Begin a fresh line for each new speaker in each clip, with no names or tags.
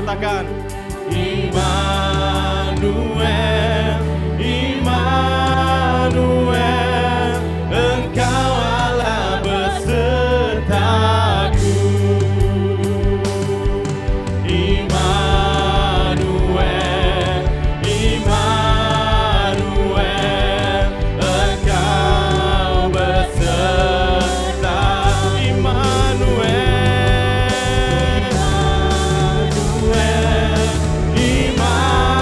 katakan Immanuel, Immanuel, Engkau Allah besertaku. Immanuel, Immanuel, Engkau beserta. Immanuel, Immanuel,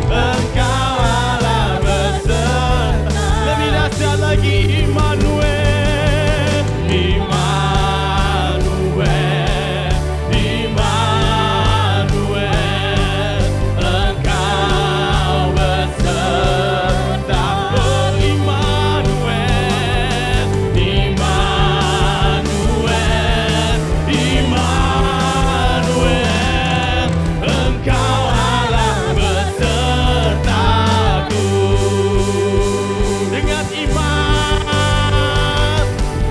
Engkau Allah beserta. Lebih dahsyat lagi, Immanuel, Immanuel, Immanuel, Engkau beserta. Oh Immanuel, Immanuel, Immanuel, Engkau Allah besertaku. Dengan iman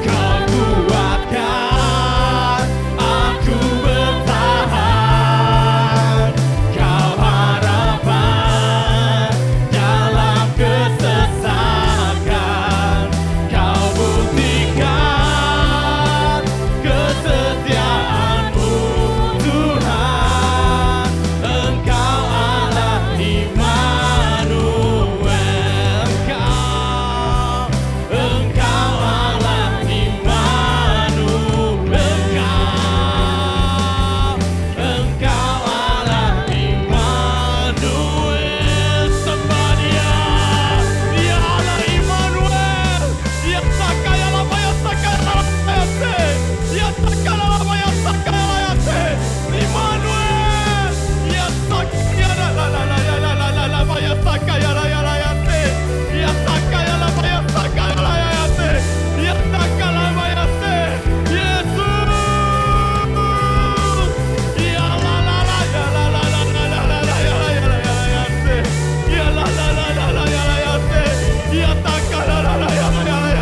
kau kuatkan aku bertahan, kau harapan dalam kesesakan, kau buktikan kesetiaanmu Tuhan, Engkau Allah Immanuel, Engkau Allah Immanuel, Engkau Allah Immanuel. Somebody, ya Allah Immanuel, ya sakaya lama ya sakaya lama ya sakaya lama ya sakaya lama Immanuel, ya sakaya lama ya sakaya lama ya sakaya lama ya sakaya lama ya sakaya lama ya Yesus, ya la la la ya la la la la la la la ya la ya la ya la ya la la la la la ya la ya ya sakaya la la ya la ya la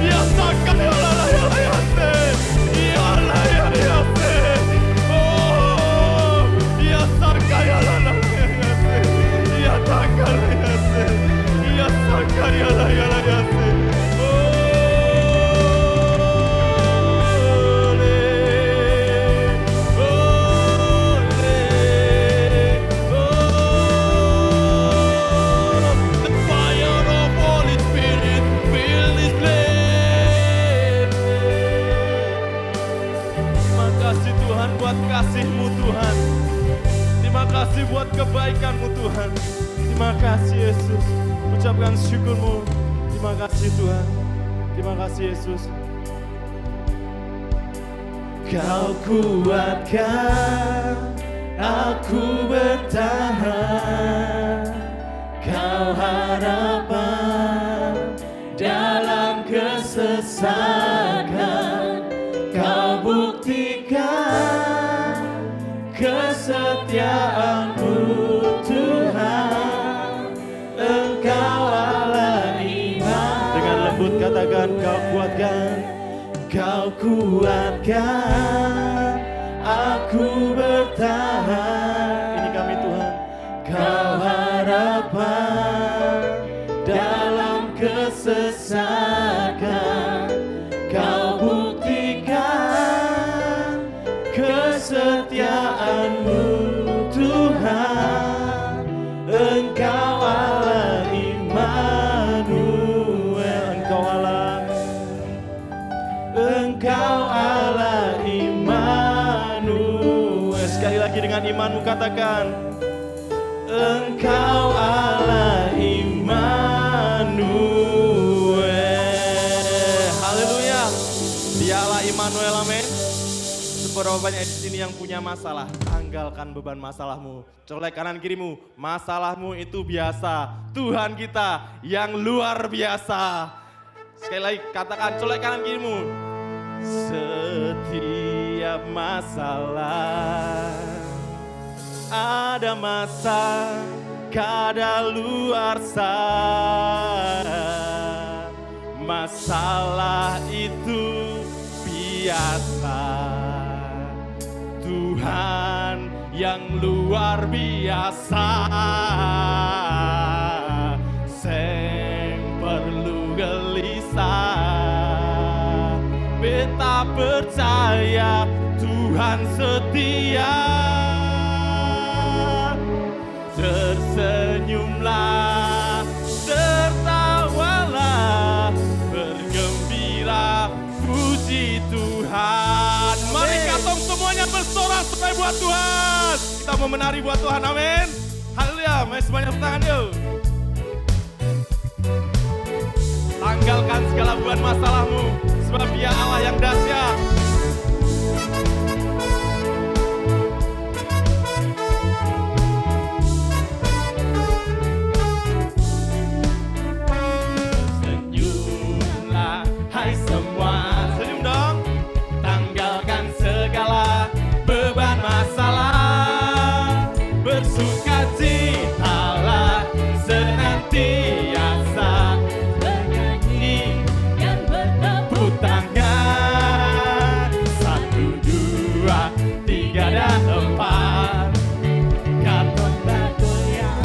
ya sakaya la la ya la ya la ya ya oh ya sakaya la la ya sakaya la ya la ya The fire of Holy Spirit fill this place. Terima kasih Tuhan buat kasih-Mu Tuhan. Terima kasih buat kebaikan-Mu Tuhan. Terima kasih Yesus. Ucapkan syukur-Mu. Terima kasih Tuhan. Terima kasih Yesus. Kau kuatkan aku bertahan, Kau harapan dalam kesesakan, Kau buktikan kesetiaanmu Tuhan, Engkau Allah Immanuel. Dengan lembut katakan Kau kuatkan, Kau kuatkan aku bertahan. Ini kami Tuhan. Kau harapan dalam kesesakan, Kau buktikan kesetiaanmu Tuhan, Engkau Allah Immanuel, Engkau Allah, Engkau Allah Immanuel. Sekali lagi dengan imanmu katakan Engkau Allah Immanuel. Haleluya. Dia Allah Immanuel, amin. Seberapa banyak di sini yang punya masalah, tanggalkan beban masalahmu. Colek kanan kirimu, masalahmu itu biasa. Tuhan kita yang luar biasa. Sekali lagi katakan, colek kanan kirimu. Setiap masalah ada masa kadaluarsa. Masalah itu biasa. Tuhan Tuhan yang luar biasa. Sing perlu gelisah, beta percaya Tuhan setia. Tersenyumlah, tertawalah, bergembira, puji Tuhan. Mari katong semuanya bersorak-sorai buat Tuhan. Kita mau menari buat Tuhan, amin. Haleluya, mari semuanya tangan yuk. Tanggalkan segala beban masalahmu, sebab Dia Allah yang dahsyat. Senyumlah, hai semua. Senyum dong. Tanggalkan segala beban masalah, bersukacitalah senantiasa, bernyanyi dan bertepuk tangan. 1, 2, 3 dan 4. Katong bergoyang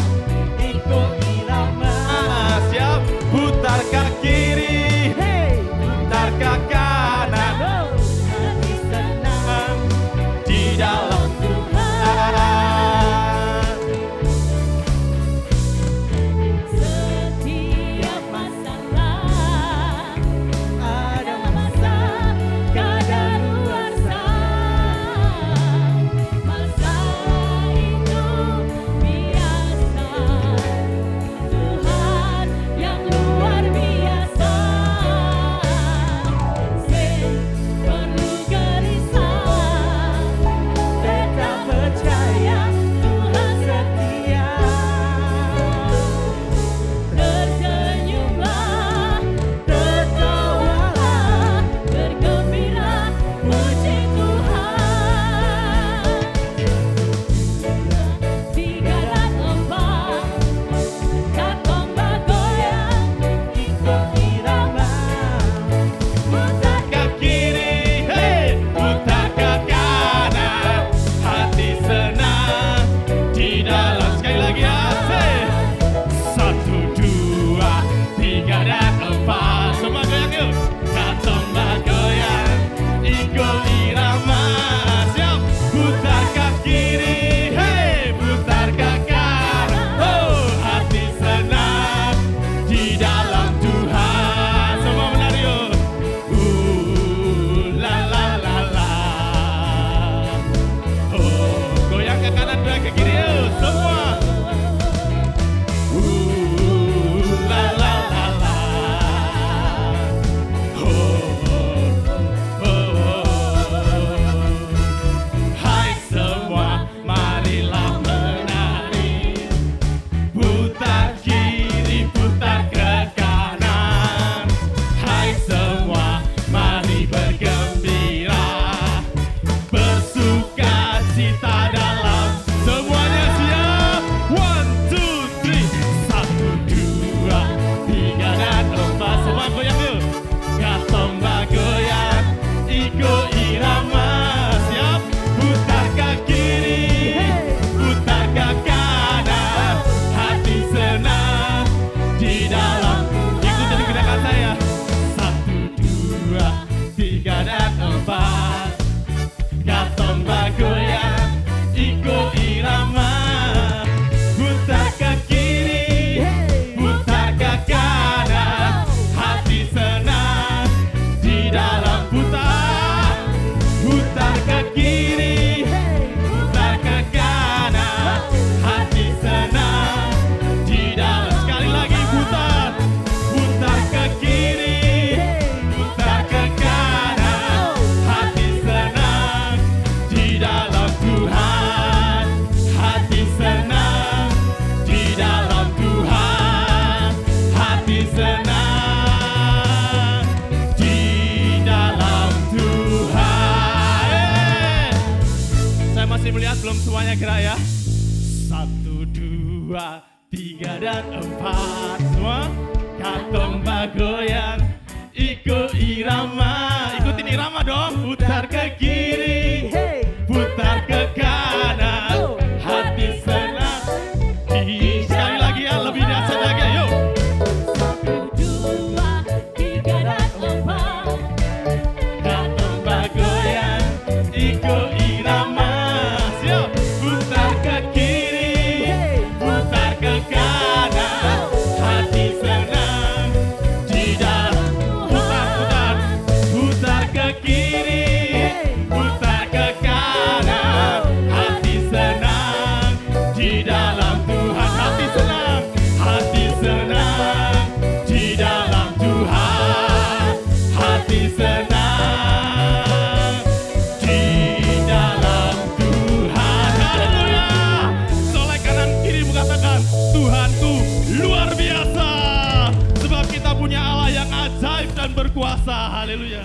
ikut irama. Siap, putar ke kiri, putar ke kanan. Hati senang di dalam Tuhan.
Setiap masalah ada masa kadaluarsa. Masa itu biasa. Tuhan yang luar biasa. Sing perlu gelisah, beta percaya Tuhan setia. Tersenyumlah, tertawalah, bergembira, puji Tuhan. 3 dan 4, katong bergoyang ikut irama. Putar
Ke kiri, hey, putar ke kanan. Hati senang di dalam. Sekali lagi ya, say. 1, 2, 3 dan 4. Semua goyang yuk. Katong bergoyang ikut irama. Siap, putar ke kiri, hey, putar ke kanan. Oh, hati senang di dalam Tuhan. Semua menari yuk. La la la la. Oh, goyang ke kanan, goyang ke kiri yuk. Semua. La la la la. Hai semua, marilah menari. Putar kiri, putar ke kanan. Hai semua, mari bergembira, bersukacita dalam. Semuanya siap? 1, 2, 3. 1, 2, 3 dan 4. Semua goyang yuk. Katong bergoyang ikut irama. Siap? Putar ke kiri, putar ke kanan. Hati senang di dalam. Ikuti gerakan saya. 1, 2, 3 dan 4. Katong bergoyang ikut irama. Putar ke kiri, putar ke kanan. Hati senang di dalam. Putar, putar ke kiri, putar ke kanan. Hati senang di dalam. Sekali lagi putar, putar ke kiri, putar ke kanan. Hati senang di dalam Tuhan. Hati senang di dalam Tuhan. Hati senang di dalam Tuhan. Saya masih melihat belum semuanya gerak ya. 1, 2, 3 dan 4. Semua katong bergoyang ikut irama. Ikutin irama dong. Putar ke kiri, putar ke Tuhanku luar biasa. Sebab kita punya Allah yang ajaib dan berkuasa. Haleluya.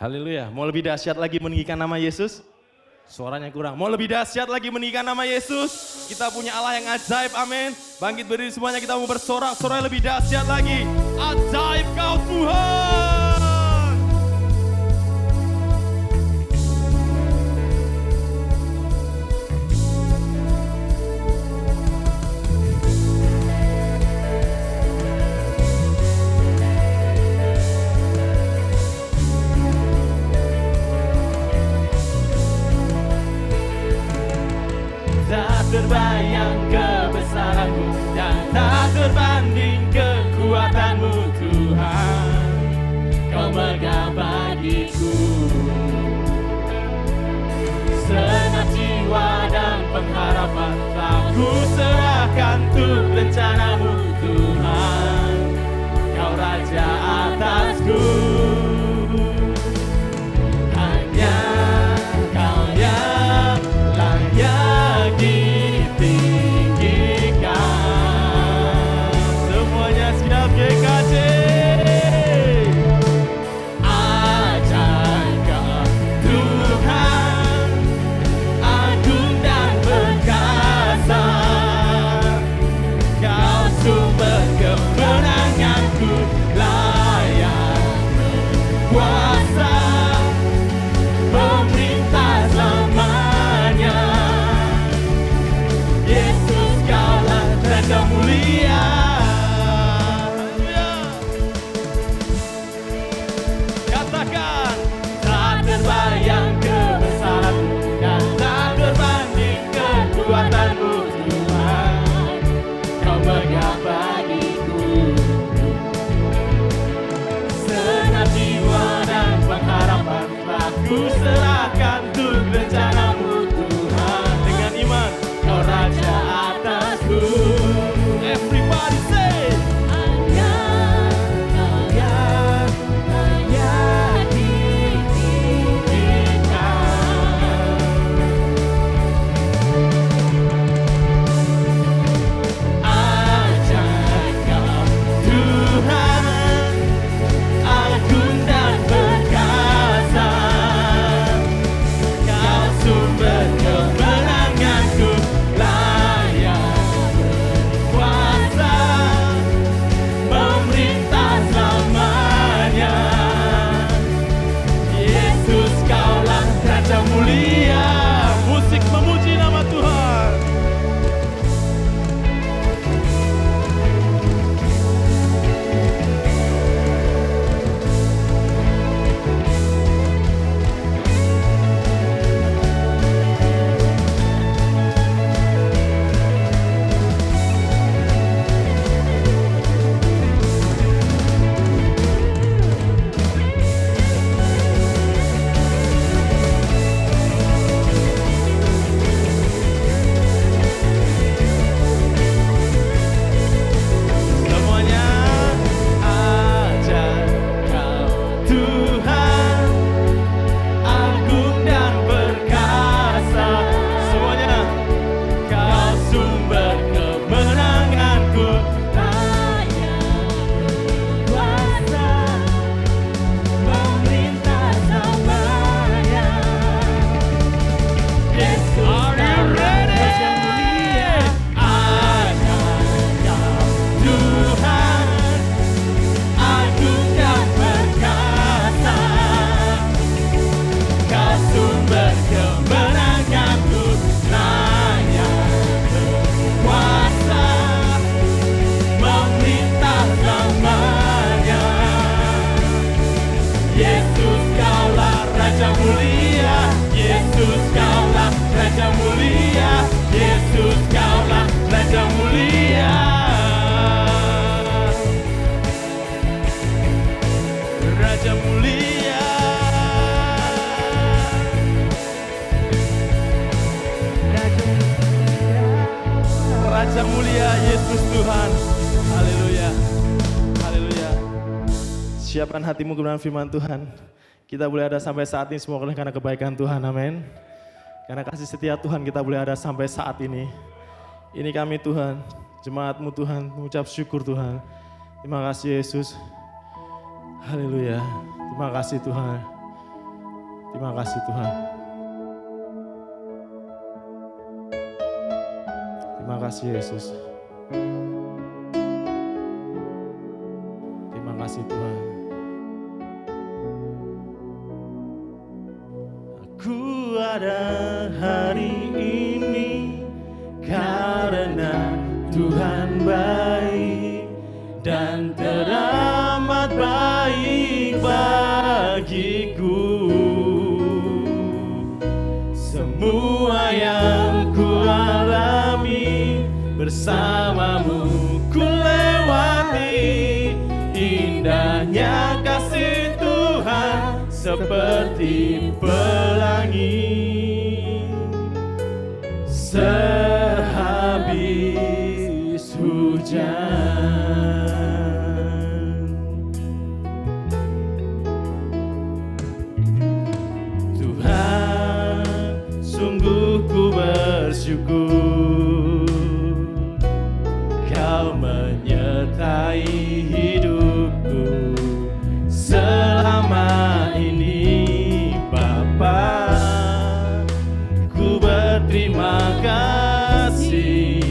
Haleluya. Mau lebih dahsyat lagi meninggikan nama Yesus? Suaranya kurang. Mau lebih dahsyat lagi meninggikan nama Yesus? Kita punya Allah yang ajaib, amin. Bangkit berdiri semuanya, kita mau bersorak-sorai lebih dahsyat lagi. Ajaib kau Tuhan. Terbayang kebesaranmu dan tak terbanding kekuatanmu Tuhan. Kau megah bagiku segenap jiwa dan pengharapan, aku serahkan untuk rencanamu Tuhan. Kau Raja atasku, hanya Kau yang layak ditinggikan. Yang mulia Yesus Tuhan. Haleluya. Haleluya. Siapkan hatimu kebenaran firman Tuhan. Kita boleh ada sampai saat ini semua karena kebaikan Tuhan. Amin. Karena kasih setia Tuhan kita boleh ada sampai saat ini. Ini kami Tuhan, jemaat-Mu Tuhan, mengucap syukur Tuhan. Terima kasih Yesus. Haleluya. Terima kasih Tuhan. Terima kasih Tuhan. Terima kasih Yesus. Terima kasih Tuhan. Aku ada hari ini karena Tuhan baik dan teramat baik bagiku. Semua yang ku alami bersamamu ku lewati, indahnya kasih Tuhan seperti pelangi sehabis hujan. Tuhan, sungguh ku bersyukur Kau menyertai hidupku selama ini Bapa. Ku berterima kasih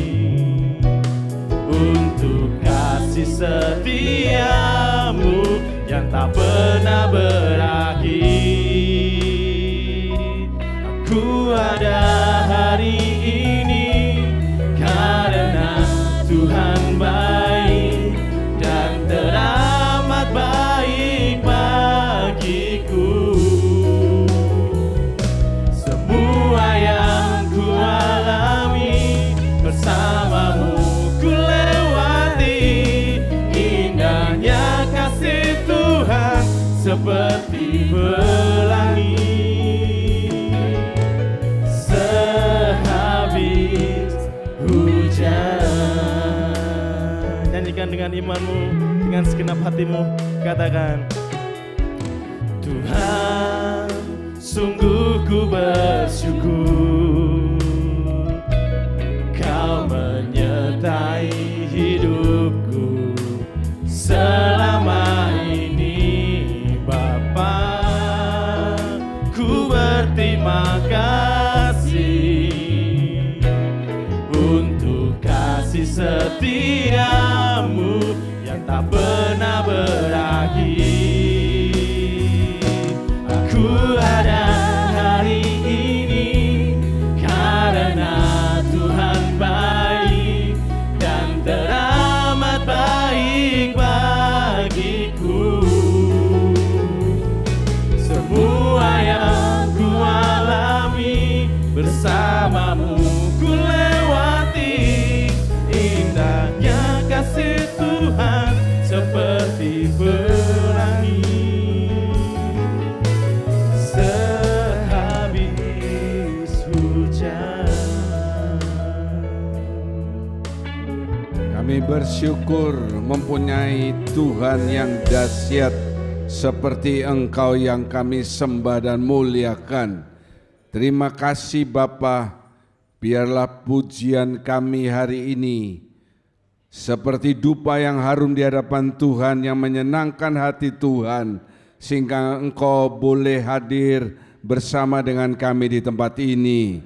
untuk kasih setiamu yang tak pernah berakhir. Aku ada hari ini karena Tuhan baik dan teramat baik bagiku. Semua yang ku alami bersamamu ku lewati, indahnya kasih Tuhan seperti pelangi sehabis hujan. Nyanyikan dengan imanmu, dengan segenap hatimu, katakan, Tuhan, sungguh ku bersyukur Kau menyertai hidupku selama ini Bapa. Ku berterima kasih untuk kasih setiamu yang tak pernah berakhir. Aku ada hari ini karena Tuhan baik dan teramat baik bagiku. Semua yang ku alami bersamamu ku lewati, indahnya kasih Tuhan seperti pelangi sehabis hujan.
Kami bersyukur mempunyai Tuhan yang dahsyat seperti Engkau yang kami sembah dan muliakan. Terima kasih Bapa, biarlah pujian kami hari ini seperti dupa yang harum di hadapan Tuhan yang menyenangkan hati Tuhan, sehingga Engkau boleh hadir bersama dengan kami di tempat ini.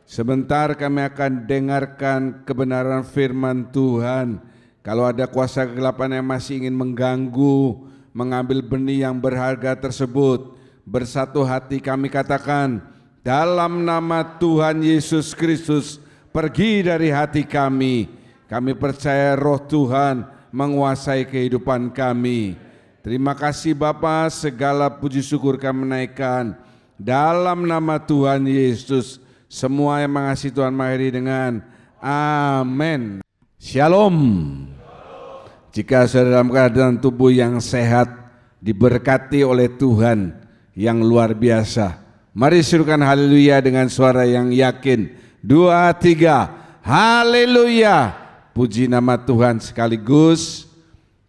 Sebentar kami akan dengarkan kebenaran firman Tuhan. Kalau ada kuasa kegelapan yang masih ingin mengganggu, mengambil benih yang berharga tersebut, bersatu hati kami katakan, dalam nama Tuhan Yesus Kristus, pergi dari hati kami. Kami percaya roh Tuhan menguasai kehidupan kami. Terima kasih Bapa, segala puji syukur kami naikkan dalam nama Tuhan Yesus. Semua yang mengasihi Tuhan mengakhiri dengan amin. Shalom. Jika saudara dalam keadaan tubuh yang sehat, diberkati oleh Tuhan yang luar biasa, mari serukan haleluya dengan suara yang yakin. 2, 3, Haleluya. Puji nama Tuhan. Sekaligus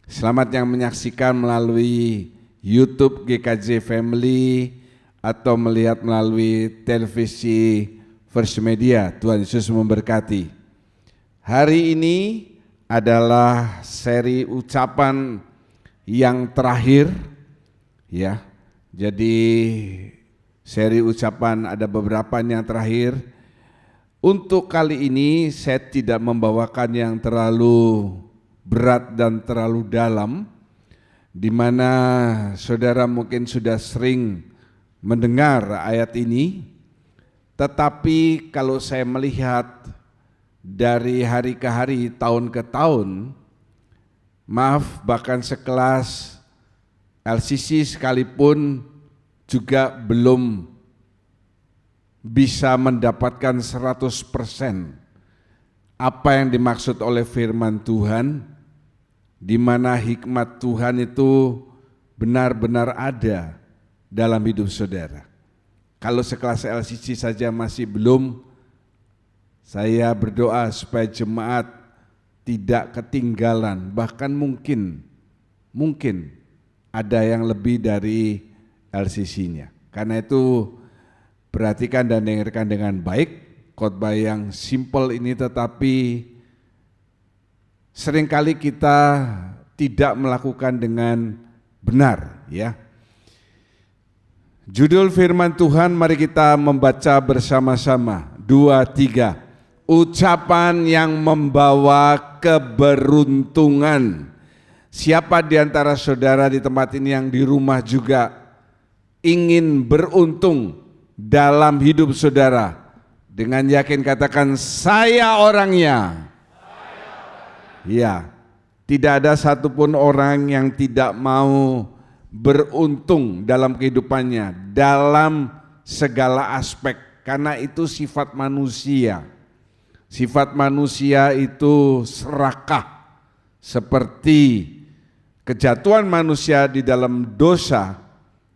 selamat yang menyaksikan melalui YouTube GKJ Family atau melihat melalui televisi First Media. Tuhan Yesus memberkati. Hari ini adalah seri ucapan yang terakhir, ya. Jadi seri ucapan ada beberapa yang terakhir. Untuk kali ini saya tidak membawakan yang terlalu berat dan terlalu dalam, di mana saudara mungkin sudah sering mendengar ayat ini. Tetapi kalau saya melihat dari hari ke hari, tahun ke tahun, maaf, bahkan sekelas LCC sekalipun juga belum bisa mendapatkan 100% apa yang dimaksud oleh firman Tuhan, di mana hikmat Tuhan itu benar-benar ada dalam hidup saudara. Kalau sekelas LCC saja masih belum, saya berdoa supaya jemaat tidak ketinggalan, bahkan mungkin ada yang lebih dari LCC-nya. Karena itu perhatikan dan dengarkan dengan baik khotbah yang simple ini, tetapi seringkali kita tidak melakukan dengan benar, ya. Judul firman Tuhan, mari kita membaca bersama-sama. 2, 3. Ucapan yang membawa keberuntungan. Siapa di antara saudara di tempat ini yang di rumah juga ingin beruntung dalam hidup saudara? Dengan yakin katakan, saya orangnya. Ya, tidak ada satupun orang yang tidak mau beruntung dalam kehidupannya, dalam segala aspek, karena itu sifat manusia. Sifat manusia itu serakah, seperti kejatuhan manusia di dalam dosa,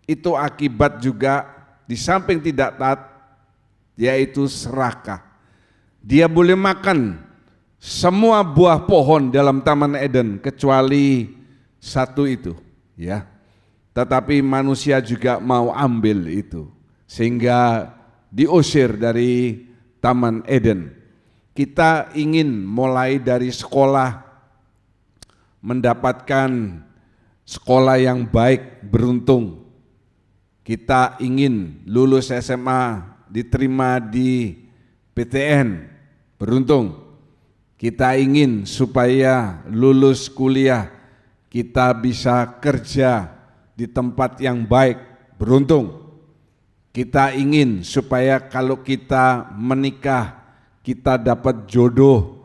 itu akibat juga di samping tidak taat, yaitu serakah. Dia boleh makan semua buah pohon dalam Taman Eden kecuali satu itu, ya. Tetapi manusia juga mau ambil itu, sehingga diusir dari Taman Eden. Kita ingin mulai dari sekolah, mendapatkan sekolah yang baik, beruntung. Kita ingin lulus SMA, diterima di PTN, beruntung. Kita ingin supaya lulus kuliah, kita bisa kerja di tempat yang baik, beruntung. Kita ingin supaya kalau kita menikah, kita dapat jodoh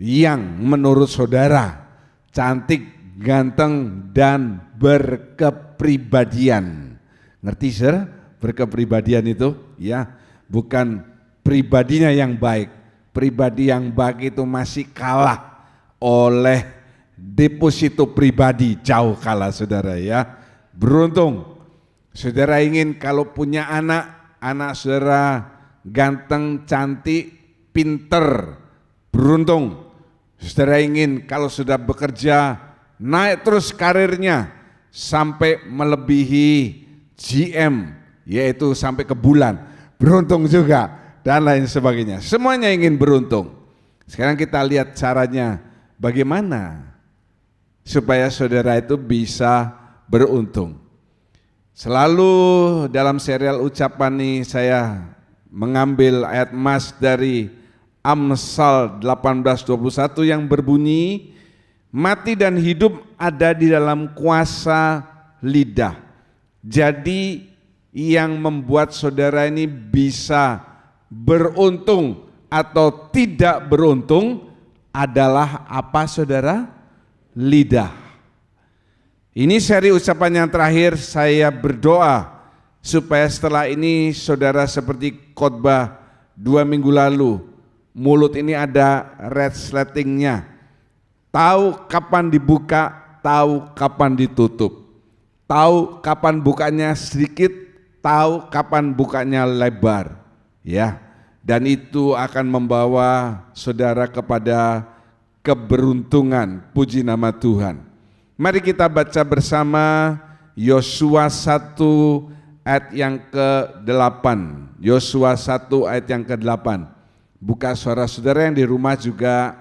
yang menurut saudara cantik, ganteng, dan berkepribadian. Ngerti sir? Berkepribadian itu, ya, bukan pribadinya yang baik. Pribadi yang baik itu masih kalah oleh deposito pribadi, jauh kalah saudara, ya. Beruntung. Saudara ingin kalau punya anak saudara ganteng, cantik, pinter, beruntung. Saudara ingin kalau sudah bekerja naik terus karirnya sampai melebihi GM, yaitu sampai ke bulan, beruntung juga, dan lain sebagainya. Semuanya ingin beruntung. Sekarang kita lihat caranya bagaimana supaya saudara itu bisa beruntung. Selalu dalam serial ucapan ini saya mengambil ayat emas dari Amsal 18:21 yang berbunyi, mati dan hidup ada di dalam kuasa lidah. Jadi yang membuat saudara ini bisa beruntung atau tidak beruntung adalah apa saudara? Lidah. Ini seri ucapan yang terakhir, saya berdoa supaya setelah ini saudara seperti khotbah 2 minggu lalu, mulut ini ada resletingnya, tahu kapan dibuka, tahu kapan ditutup, tahu kapan bukanya sedikit, tahu kapan bukanya lebar, ya. dan itu akan membawa saudara kepada keberuntungan. Puji nama Tuhan. Mari kita baca bersama Yosua 1 ayat yang ke-8. Yosua 1 ayat yang ke-8. Buka suara saudara yang di rumah juga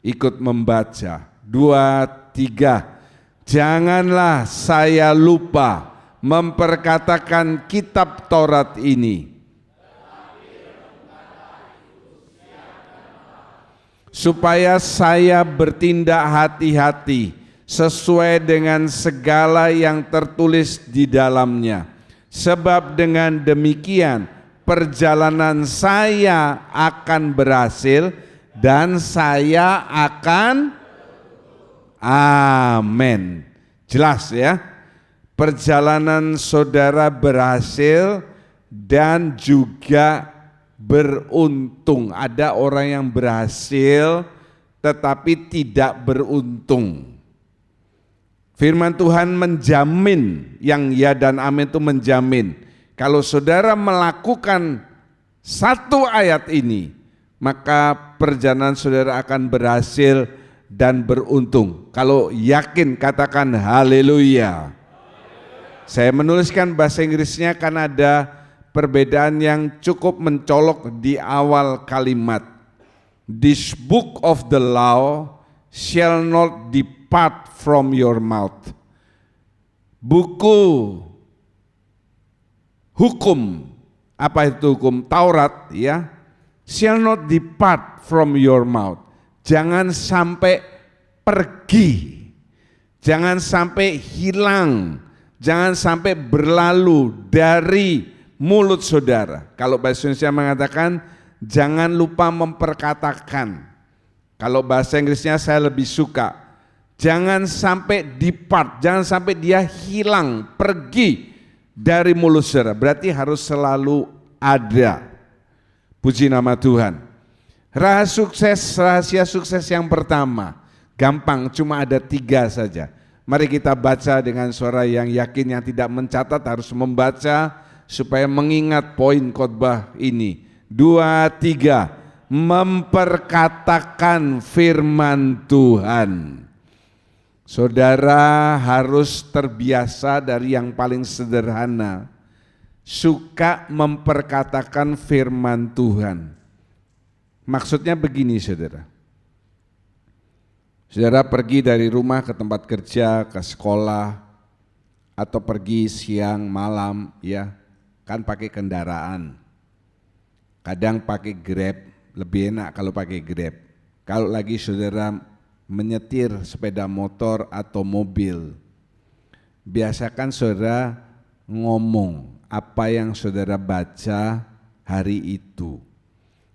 ikut membaca. 2, 3. Janganlah saya lupa memperkatakan kitab Taurat ini, supaya saya bertindak hati-hati sesuai dengan segala yang tertulis di dalamnya. Sebab dengan demikian perjalanan saya akan berhasil dan saya akan amin. Jelas ya? Perjalanan saudara berhasil dan juga beruntung. Ada orang yang berhasil tetapi tidak beruntung. Firman Tuhan menjamin, yang ya dan amin itu menjamin. Kalau saudara melakukan satu ayat ini, maka perjalanan saudara akan berhasil dan beruntung. Kalau yakin katakan haleluya. Saya menuliskan bahasa Inggrisnya karena ada perbedaan yang cukup mencolok di awal kalimat. This book of the law shall not depart from your mouth. Buku hukum, apa itu hukum? Taurat ya, shall not depart from your mouth. Jangan sampai pergi, jangan sampai hilang, jangan sampai berlalu dari mulut saudara. Kalau bahasa Indonesia mengatakan jangan lupa memperkatakan. Kalau bahasa Inggrisnya saya lebih suka, jangan sampai depart, jangan sampai dia hilang, pergi dari mulut saudara. Berarti harus selalu ada. Puji nama Tuhan. Rahasia sukses yang pertama, gampang, cuma ada 3 saja. Mari kita baca dengan suara yang yakin, yang tidak mencatat harus membaca supaya mengingat poin khotbah ini. 2, 3, memperkatakan firman Tuhan. Saudara harus terbiasa dari yang paling sederhana, suka memperkatakan firman Tuhan. Maksudnya begini saudara, saudara pergi dari rumah ke tempat kerja, ke sekolah, atau pergi siang malam ya, kan pakai kendaraan. Kadang pakai Grab, lebih enak kalau pakai Grab. Kalau lagi saudara menyetir sepeda motor atau mobil, biasakan saudara ngomong apa yang saudara baca hari itu.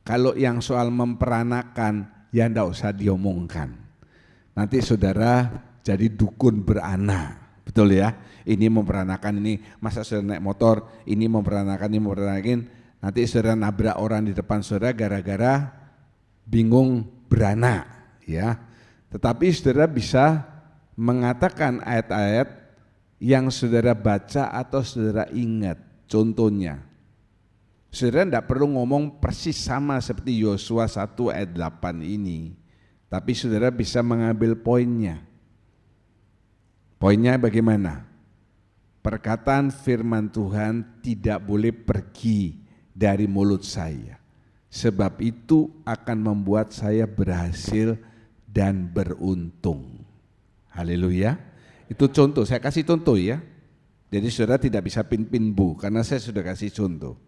Kalau yang soal memperanakan, ya enggak usah diomongkan. Nanti saudara jadi dukun beranak, betul ya? Ini memperanakan ini, masa saudara naik motor, ini memperanakan, ini memperanakan. Nanti saudara nabrak orang di depan saudara gara-gara bingung beranak, ya. Tetapi saudara bisa mengatakan ayat-ayat yang saudara baca atau saudara ingat. Contohnya, saudara tidak perlu ngomong persis sama seperti Yosua 1 ayat 8 ini, tapi saudara bisa mengambil poinnya. Poinnya bagaimana? Perkataan firman Tuhan tidak boleh pergi dari mulut saya, sebab itu akan membuat saya berhasil dan beruntung. Haleluya. Itu contoh, saya kasih contoh ya. Jadi saudara tidak bisa pin-pin bu, karena saya sudah kasih contoh.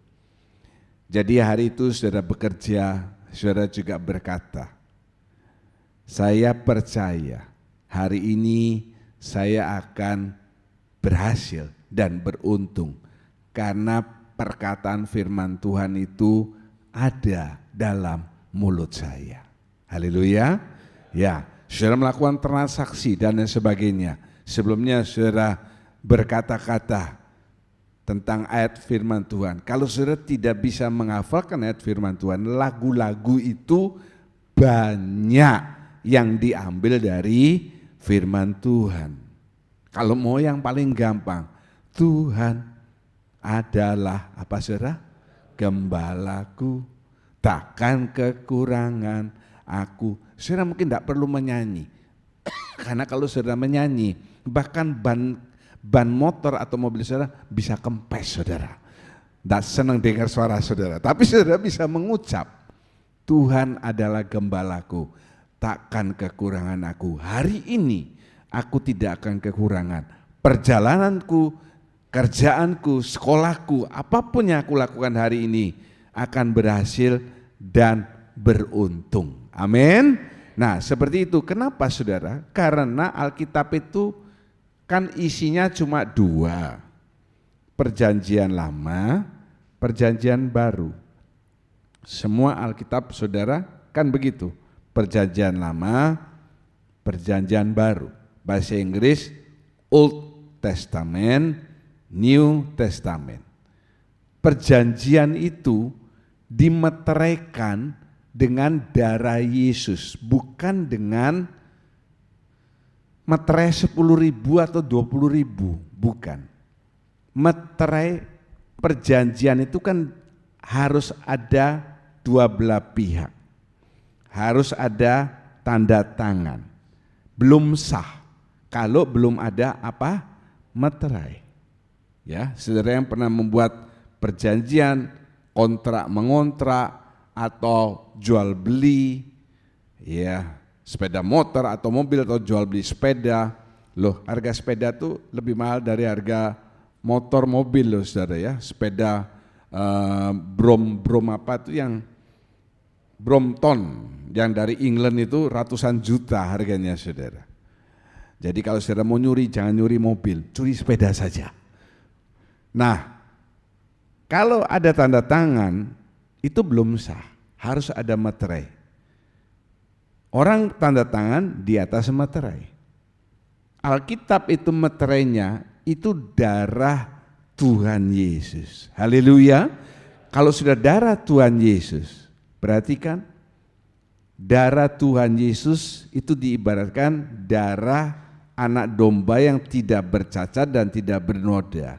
Jadi hari itu saudara bekerja, saudara juga berkata, saya percaya hari ini saya akan berhasil dan beruntung karena perkataan firman Tuhan itu ada dalam mulut saya. Haleluya. Ya, saudara melakukan transaksi dan lain sebagainya. Sebelumnya saudara berkata-kata tentang ayat firman Tuhan. Kalau saudara tidak bisa menghafalkan ayat firman Tuhan, lagu-lagu itu banyak yang diambil dari firman Tuhan. Kalau mau yang paling gampang, Tuhan adalah apa saudara? Gembalaku. takkan kekurangan aku. Saudara mungkin tidak perlu menyanyi, karena kalau saudara menyanyi, bahkan ban motor atau mobil saudara bisa kempes saudara. Tidak senang dengar suara saudara, tapi saudara bisa mengucap, Tuhan adalah gembalaku, takkan kekurangan aku. Hari ini aku tidak akan kekurangan. Perjalananku, kerjaanku, sekolahku, apapun yang aku lakukan hari ini akan berhasil dan beruntung. Amin. Nah, seperti itu. Kenapa saudara? Karena Alkitab itu kan isinya cuma 2. Perjanjian lama, perjanjian baru. Semua Alkitab saudara kan begitu. Perjanjian lama, perjanjian baru. Bahasa Inggris Old Testament, New Testament. Perjanjian itu dimeteraikan dengan darah Yesus, bukan dengan meterai 10.000 atau 20.000, bukan. Meterai perjanjian itu kan harus ada 2 belah pihak, harus ada tanda tangan, belum sah kalau belum ada apa? Meterai. Ya, saudara yang pernah membuat perjanjian, kontrak mengontrak, atau jual beli, ya sepeda motor atau mobil atau jual beli sepeda, loh harga sepeda tuh lebih mahal dari harga motor mobil loh saudara ya. Sepeda Brom apa tuh yang Brompton yang dari England itu ratusan juta harganya saudara. Jadi kalau saudara mau nyuri jangan nyuri mobil, curi sepeda saja. Nah, kalau ada tanda tangan itu belum sah, harus ada meterai. Orang tanda tangan di atas meterai. Alkitab itu meterainya itu darah Tuhan Yesus. Haleluya. Kalau sudah darah Tuhan Yesus, berarti kan darah Tuhan Yesus itu diibaratkan darah anak domba yang tidak bercacat dan tidak bernoda.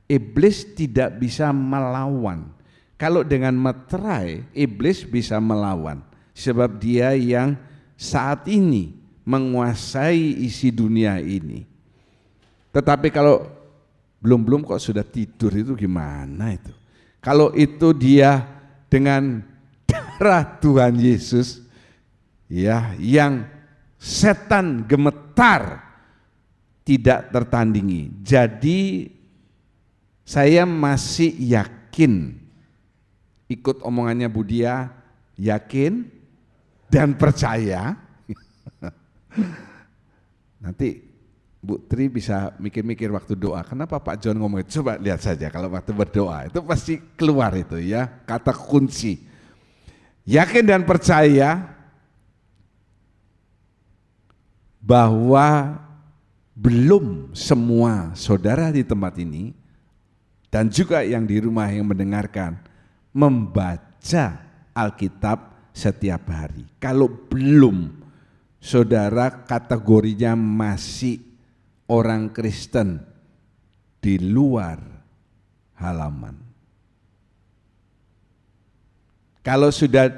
Iblis tidak bisa melawan. Kalau dengan meterai, iblis bisa melawan. Sebab dia yang saat ini menguasai isi dunia ini. Tetapi kalau belum kok sudah tidur itu gimana itu? Kalau itu dia dengan darah Tuhan Yesus, ya yang setan gemetar tidak tertandingi. Jadi saya masih yakin, ikut omongannya Budia, yakin dan percaya. Nanti Bu Tri bisa mikir-mikir waktu doa. Kenapa Pak John ngomong itu? Coba lihat saja kalau waktu berdoa itu pasti keluar itu ya, kata kunci. Yakin dan percaya bahwa belum semua saudara di tempat ini dan juga yang di rumah yang mendengarkan membaca Alkitab setiap hari. Kalau belum, saudara kategorinya masih orang Kristen di luar halaman. Kalau sudah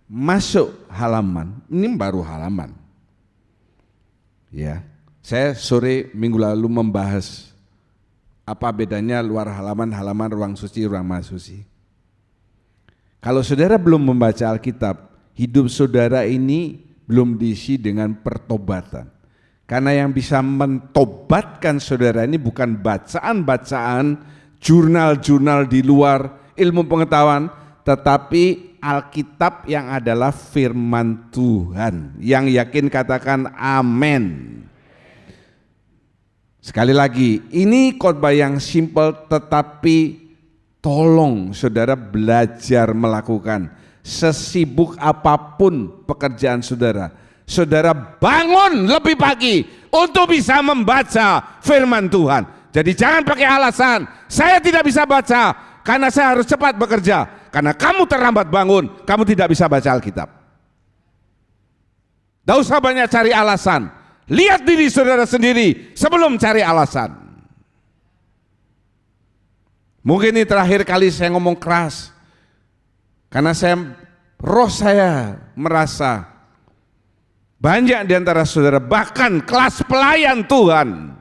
masuk halaman, ini baru halaman. Ya, saya sore minggu lalu membahas apa bedanya luar halaman, halaman ruang suci, ruang maha suci. Kalau saudara belum membaca Alkitab, hidup saudara ini belum diisi dengan pertobatan. Karena yang bisa mentobatkan saudara ini bukan bacaan-bacaan, jurnal-jurnal di luar ilmu pengetahuan, tetapi Alkitab yang adalah firman Tuhan. Yang yakin katakan amin. Sekali lagi, ini khotbah yang simpel tetapi tolong saudara belajar melakukan. Sesibuk apapun pekerjaan saudara, saudara bangun lebih pagi untuk bisa membaca firman Tuhan. Jadi jangan pakai alasan, saya tidak bisa baca karena saya harus cepat bekerja. Karena kamu terlambat bangun, kamu tidak bisa baca Alkitab. Tidak usah banyak cari alasan. Lihat diri saudara sendiri sebelum cari alasan. Mungkin ini terakhir kali saya ngomong keras. Karena saya roh saya merasa banyak di antara saudara, bahkan kelas pelayan Tuhan,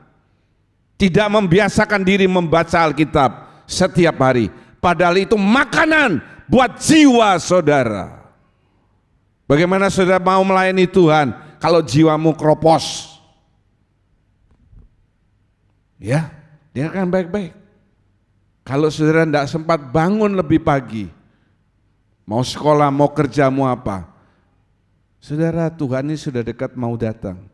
tidak membiasakan diri membaca Alkitab setiap hari. Padahal itu makanan buat jiwa saudara. Bagaimana saudara mau melayani Tuhan kalau jiwamu kropos? Ya, dengarkan baik-baik. Kalau saudara tidak sempat bangun lebih pagi, mau sekolah, mau kerja, mau apa, saudara, Tuhan ini sudah dekat mau datang.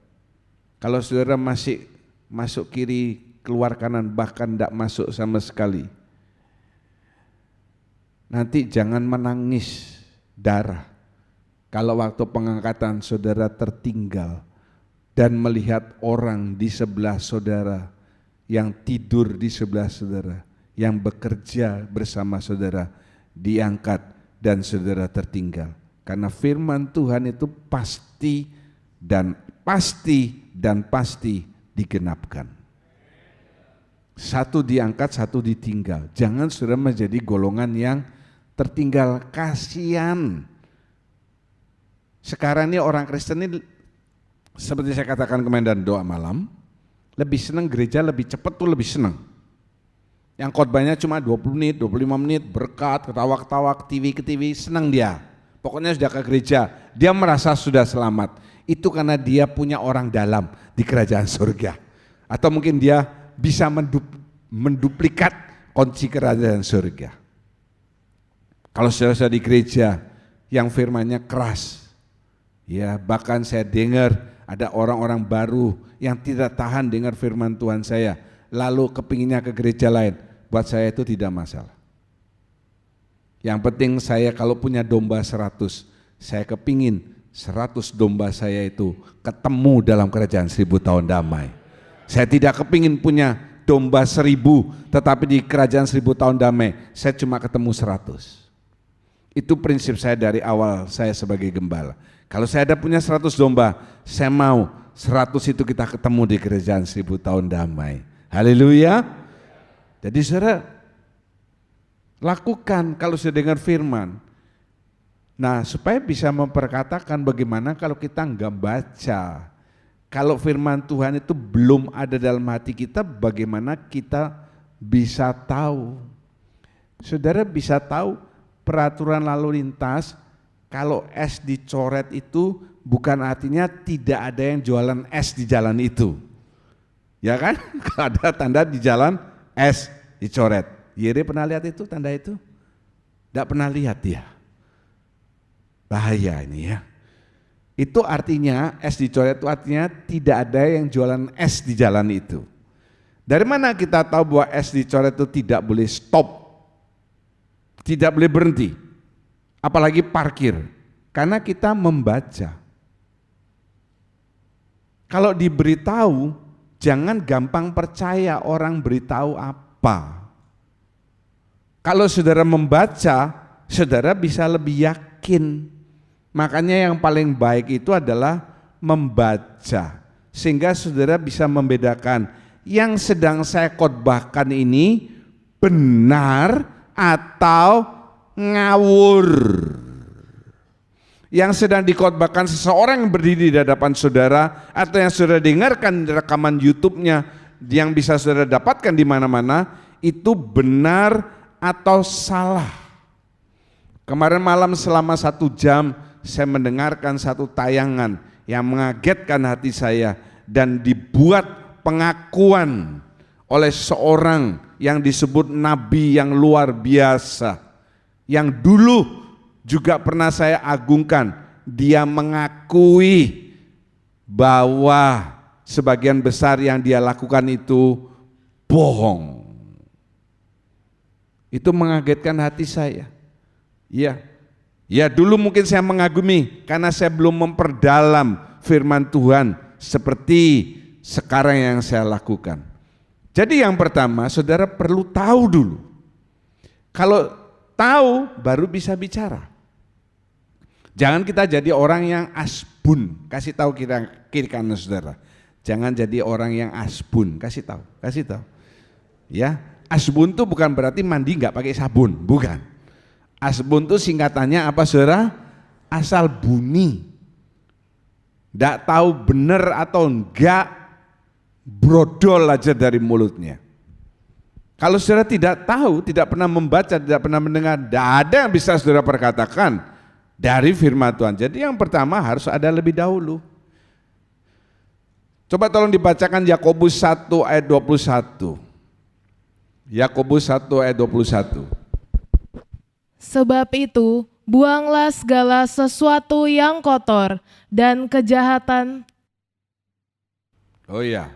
Kalau saudara masih masuk kiri, keluar kanan, bahkan tidak masuk sama sekali, nanti jangan menangis darah kalau waktu pengangkatan saudara tertinggal dan melihat orang di sebelah saudara, yang tidur di sebelah saudara, yang bekerja bersama saudara diangkat dan saudara tertinggal. Karena firman Tuhan itu pasti dan pasti digenapkan. Satu diangkat, satu ditinggal. Jangan saudara menjadi golongan yang tertinggal. Kasihan. Sekarang ini orang Kristen ini, seperti saya katakan kemarin doa malam, lebih senang gereja lebih cepat tuh lebih senang. Yang khotbahnya cuma 20 menit, 25 menit, berkat, ketawa-ketawa, ke TV, senang dia. Pokoknya sudah ke gereja, dia merasa sudah selamat. Itu karena dia punya orang dalam di kerajaan surga. Atau mungkin dia bisa menduplikat kunci kerajaan surga. Kalau saya di gereja yang firmannya keras, ya bahkan saya dengar ada orang-orang baru yang tidak tahan dengar firman Tuhan saya, lalu kepinginnya ke gereja lain, buat saya itu tidak masalah. Yang penting saya kalau punya domba 100, saya kepingin 100 domba saya itu ketemu dalam kerajaan 1000 tahun damai. Saya tidak kepingin punya domba 1000, tetapi di kerajaan 1000 tahun damai, saya cuma ketemu 100. Itu prinsip saya dari awal saya sebagai gembala. Kalau saya ada punya 100 domba, saya mau 100 itu kita ketemu di kerajaan 1000 tahun damai. Haleluya. Jadi saudara, lakukan kalau sudah dengar firman. Nah, supaya bisa memperkatakan bagaimana kalau kita enggak baca. Kalau firman Tuhan itu belum ada dalam hati kita, bagaimana kita bisa tahu? Saudara bisa tahu peraturan lalu lintas. Kalau es dicoret itu bukan artinya tidak ada yang jualan es di jalan itu. Ya kan? Kalau ada tanda di jalan es dicoret. Yere pernah lihat itu tanda itu? Tidak pernah lihat dia. Bahaya ini ya. Itu artinya es dicoret itu artinya tidak ada yang jualan es di jalan itu. Dari mana kita tahu bahwa es dicoret itu tidak boleh stop? Tidak boleh berhenti. Apalagi parkir, karena kita membaca. Kalau diberitahu, jangan gampang percaya orang beritahu apa. Kalau saudara membaca, saudara bisa lebih yakin. Makanya yang paling baik itu adalah membaca, sehingga saudara bisa membedakan yang sedang saya khotbahkan ini benar atau ngawur. Yang sedang dikhotbahkan seseorang yang berdiri di hadapan saudara atau yang saudara dengarkan di rekaman YouTube-nya yang bisa saudara dapatkan di mana-mana, itu benar atau salah. Kemarin malam selama 1 jam saya mendengarkan satu tayangan yang mengagetkan hati saya dan dibuat pengakuan oleh seorang yang disebut nabi yang luar biasa, yang dulu juga pernah saya agungkan. Dia mengakui bahwa sebagian besar yang dia lakukan itu bohong. Itu mengagetkan hati saya. Ya dulu mungkin saya mengagumi karena saya belum memperdalam firman Tuhan seperti sekarang yang saya lakukan. Jadi yang pertama, saudara perlu tahu dulu. Kalau tahu baru bisa bicara. Jangan kita jadi orang yang asbun. Kasih tahu kiri kanan saudara. Jangan jadi orang yang asbun. Kasih tahu. Ya, asbun itu bukan berarti mandi nggak pakai sabun, bukan. Asbun itu singkatannya apa saudara? asal bunyi, tidak tahu benar atau enggak, brodol aja dari mulutnya. Kalau saudara tidak tahu, tidak pernah membaca, tidak pernah mendengar, tidak ada yang bisa saudara perkatakan dari firman Tuhan. Jadi yang pertama harus ada lebih dahulu. Coba tolong dibacakan Yakobus 1 ayat 21. Yakobus 1 ayat 21.
Sebab itu, buanglah segala sesuatu yang kotor dan kejahatan.
Oh iya.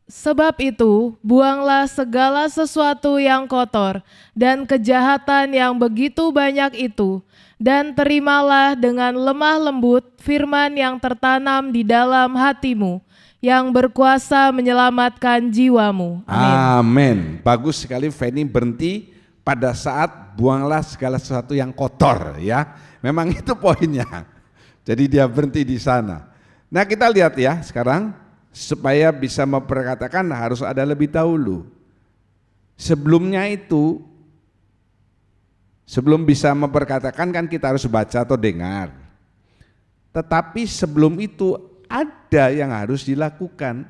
Sebab itu, buanglah segala sesuatu yang kotor dan kejahatan yang begitu banyak itu, dan terimalah dengan lemah lembut firman yang tertanam di dalam hatimu, yang berkuasa menyelamatkan jiwamu. Amin.
Amin. Bagus sekali Feni berhenti pada saat buanglah segala sesuatu yang kotor ya. Memang itu poinnya. Jadi dia berhenti di sana. Nah kita lihat ya sekarang, supaya bisa memperkatakan harus ada lebih dahulu. Sebelumnya itu, sebelum bisa memperkatakan kan kita harus baca atau dengar. Tetapi sebelum itu ada yang harus dilakukan.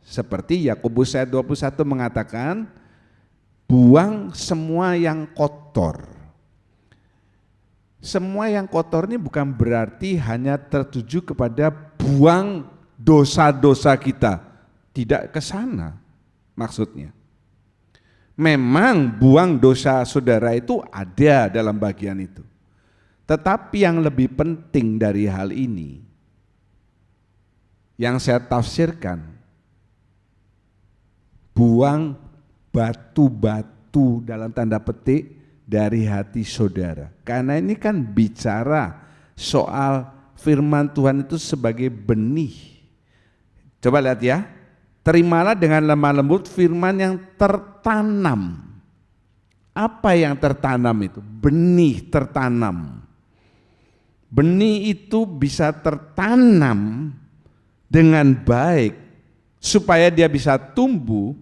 Seperti Yakobus ayat 21 mengatakan, buang semua yang kotor. Semua yang kotor ini bukan berarti hanya tertuju kepada buang dosa-dosa kita, tidak ke sana maksudnya. Memang buang dosa saudara itu ada dalam bagian itu. Tetapi yang lebih penting dari hal ini, yang saya tafsirkan, buang batu-batu dalam tanda petik dari hati saudara. Karena ini kan bicara soal firman Tuhan itu sebagai benih. Coba lihat ya, terimalah dengan lemah lembut firman yang tertanam. Apa yang tertanam itu? Benih tertanam. Benih itu bisa tertanam dengan baik supaya dia bisa tumbuh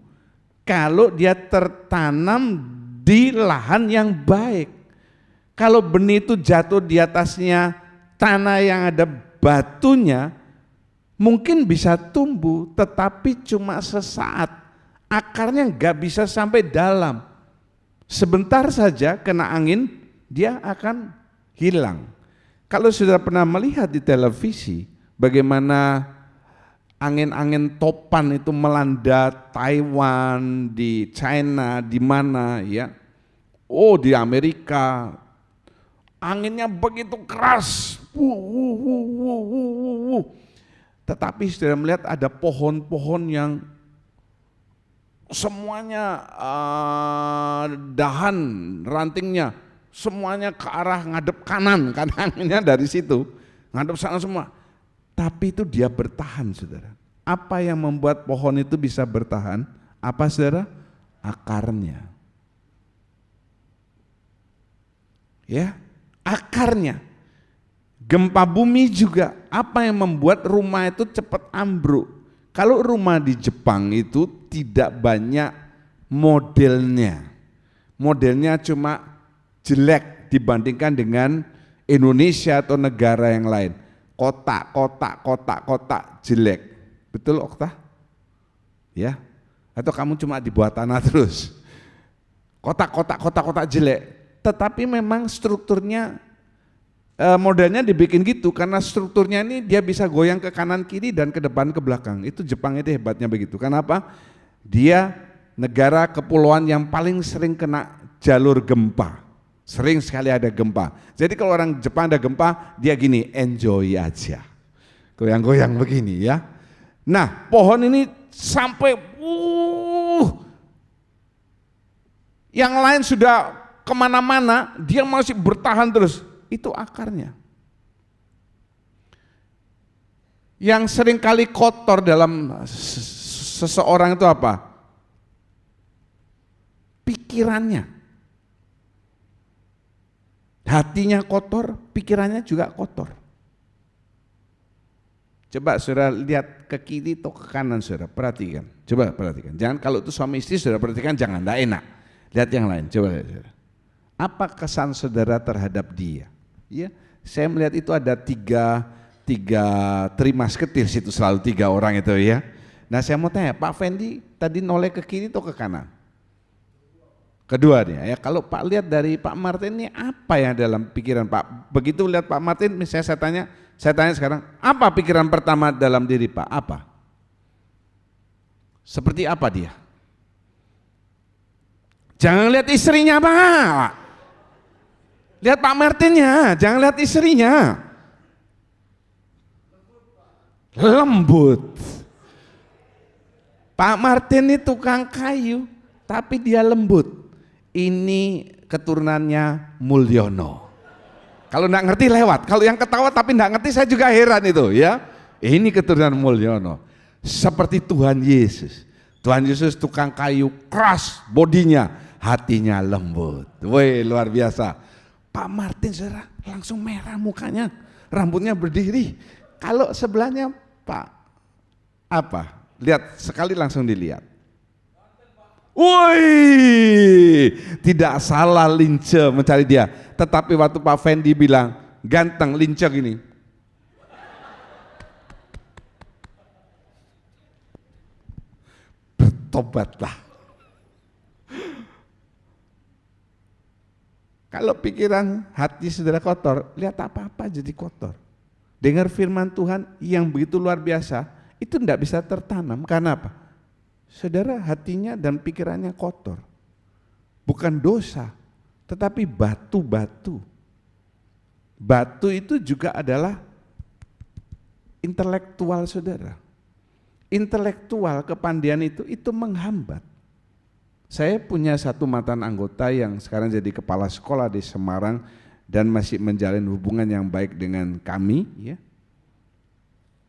kalau dia tertanam di lahan yang baik. Kalau benih itu jatuh di atasnya tanah yang ada batunya, mungkin bisa tumbuh, tetapi cuma sesaat. Akarnya nggak bisa sampai dalam. Sebentar saja kena angin, dia akan hilang. Kalau sudah pernah melihat di televisi, bagaimana angin-angin topan itu melanda Taiwan, di China, di mana ya? Oh, di Amerika, anginnya begitu keras. Tetapi sudah melihat ada pohon-pohon yang semuanya dahan rantingnya semuanya ke arah ngadep kanan, karena anginnya dari situ ngadep sana semua. Tapi itu dia bertahan, saudara. Apa yang membuat pohon itu bisa bertahan? Apa, saudara? Akarnya. Ya, akarnya. Gempa bumi juga, apa yang membuat rumah itu cepat ambruk? Kalau rumah di Jepang itu tidak banyak modelnya. Modelnya cuma jelek dibandingkan dengan Indonesia atau negara yang lain. Kotak jelek. Betul Okta? Ya. Atau kamu cuma dibuat tanah terus? Kotak jelek. Tetapi memang strukturnya modelnya dibikin gitu karena strukturnya ini dia bisa goyang ke kanan kiri dan ke depan ke belakang. Itu Jepang itu hebatnya begitu. Kenapa? Dia negara kepulauan yang paling sering kena jalur gempa. Sering sekali ada gempa. Jadi kalau orang Jepang ada gempa, dia gini, enjoy aja. Goyang-goyang begini ya. Nah, pohon ini sampai yang lain sudah kemana-mana, dia masih bertahan terus. Itu akarnya. Yang sering kali kotor dalam seseorang itu apa? Pikirannya. Hatinya kotor, pikirannya juga kotor. Coba saudara lihat ke kiri atau ke kanan saudara, perhatikan. Coba perhatikan. Jangan kalau itu suami istri saudara perhatikan, jangan, tidak enak. Lihat yang lain, coba lihat saudara. Apa kesan saudara terhadap dia? Ya, saya melihat itu ada tiga trimasketir situ, selalu 3 orang itu ya. Nah saya mau tanya, Pak Fendi tadi noleh ke kiri atau ke kanan? Kedua dia ya. Kalau Pak lihat dari Pak Martin ini apa yang dalam pikiran Pak? Begitu lihat Pak Martin, misalnya saya tanya sekarang, apa pikiran pertama dalam diri Pak? Apa? Seperti apa dia? Jangan lihat istrinya Pak. Lihat Pak Martinnya, jangan lihat istrinya. Lembut. Pak Martin ini tukang kayu, tapi dia lembut. Ini keturunannya Mulyono. Kalau enggak ngerti lewat, kalau yang ketawa tapi enggak ngerti saya juga heran itu ya. Ini keturunan Mulyono. Seperti Tuhan Yesus. Tuhan Yesus tukang kayu, keras bodinya, hatinya lembut. Woi, luar biasa. Pak Martin saudara langsung merah mukanya, rambutnya berdiri. Kalau sebelahnya Pak apa? Lihat sekali langsung dilihat. Woi, tidak salah Lince mencari dia. Tetapi waktu Pak Fendi bilang ganteng Lince gini. Bertobatlah. Kalau pikiran hati saudara kotor, lihat apa-apa jadi kotor. Dengar firman Tuhan yang begitu luar biasa, itu tidak bisa tertanam. Karena apa? Saudara hatinya dan pikirannya kotor. Bukan dosa, tetapi batu-batu. Batu itu juga adalah intelektual saudara. Intelektual kepandian itu menghambat. Saya punya satu mantan anggota yang sekarang jadi kepala sekolah di Semarang dan masih menjalin hubungan yang baik dengan kami. Ya.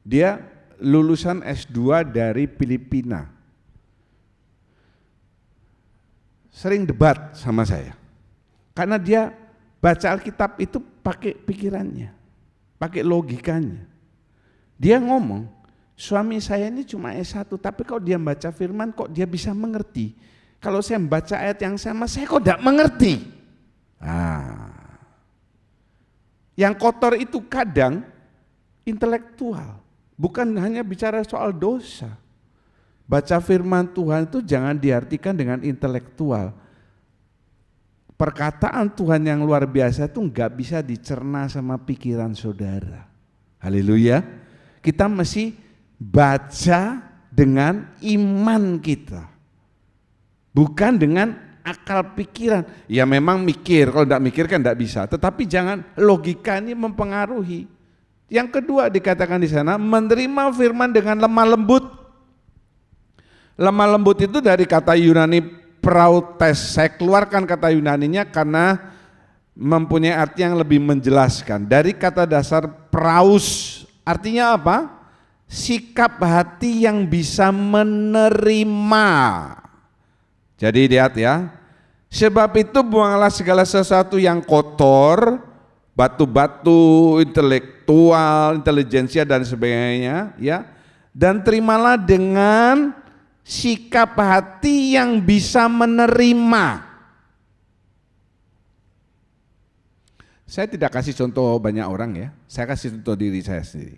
Dia lulusan S2 dari Filipina. Sering debat sama saya. Karena dia baca Alkitab itu pakai pikirannya, pakai logikanya. Dia ngomong, suami saya ini cuma S1, tapi kalau dia baca firman kok dia bisa mengerti. Kalau saya membaca ayat yang sama, saya kok tidak mengerti. Yang kotor itu kadang intelektual, bukan hanya bicara soal dosa. Baca firman Tuhan itu jangan diartikan dengan intelektual. Perkataan Tuhan yang luar biasa itu enggak bisa dicerna sama pikiran saudara. Haleluya. Kita mesti baca dengan iman kita. Bukan dengan akal pikiran. Ya memang mikir, kalau enggak mikir kan enggak bisa. Tetapi jangan logika ini mempengaruhi. Yang kedua dikatakan di sana, menerima firman dengan lemah lembut. Lemah lembut itu dari kata Yunani prautes. Saya keluarkan kata Yunaninya karena mempunyai arti yang lebih menjelaskan. Dari kata dasar praus, artinya apa? Sikap hati yang bisa menerima. Jadi lihat ya, sebab itu buanglah segala sesuatu yang kotor, batu-batu, intelektual, intelijensia dan sebagainya, ya. Dan terimalah dengan sikap hati yang bisa menerima. Saya tidak kasih contoh banyak orang ya, saya kasih contoh diri saya sendiri.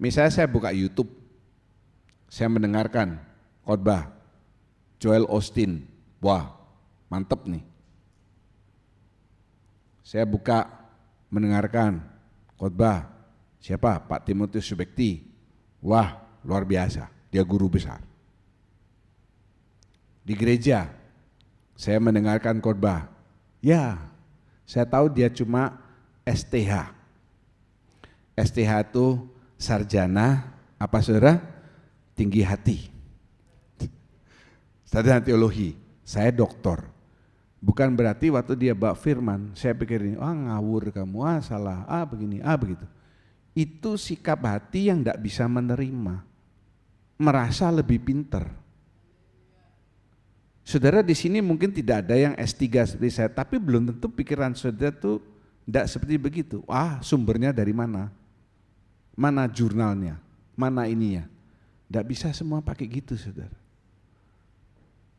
Misalnya saya buka YouTube, saya mendengarkan khotbah Joel Osteen, wah mantep nih. Saya buka mendengarkan khotbah siapa? Pak Timotius Subekti, wah luar biasa, dia guru besar. Di gereja saya mendengarkan khotbah, ya saya tahu dia cuma STH. STH itu sarjana apa saudara? Tinggi hati. Sarjana teologi. Saya doktor. Bukan berarti waktu dia bawa firman, saya pikir ini, ngawur kamu, salah, begini, begitu. Itu sikap hati yang tidak bisa menerima, merasa lebih pinter. Saudara di sini mungkin tidak ada yang S3 seperti saya, tapi belum tentu pikiran saudara itu tidak seperti begitu. Sumbernya dari mana? Mana jurnalnya? Mana ininya? Tidak bisa semua pakai gitu saudara.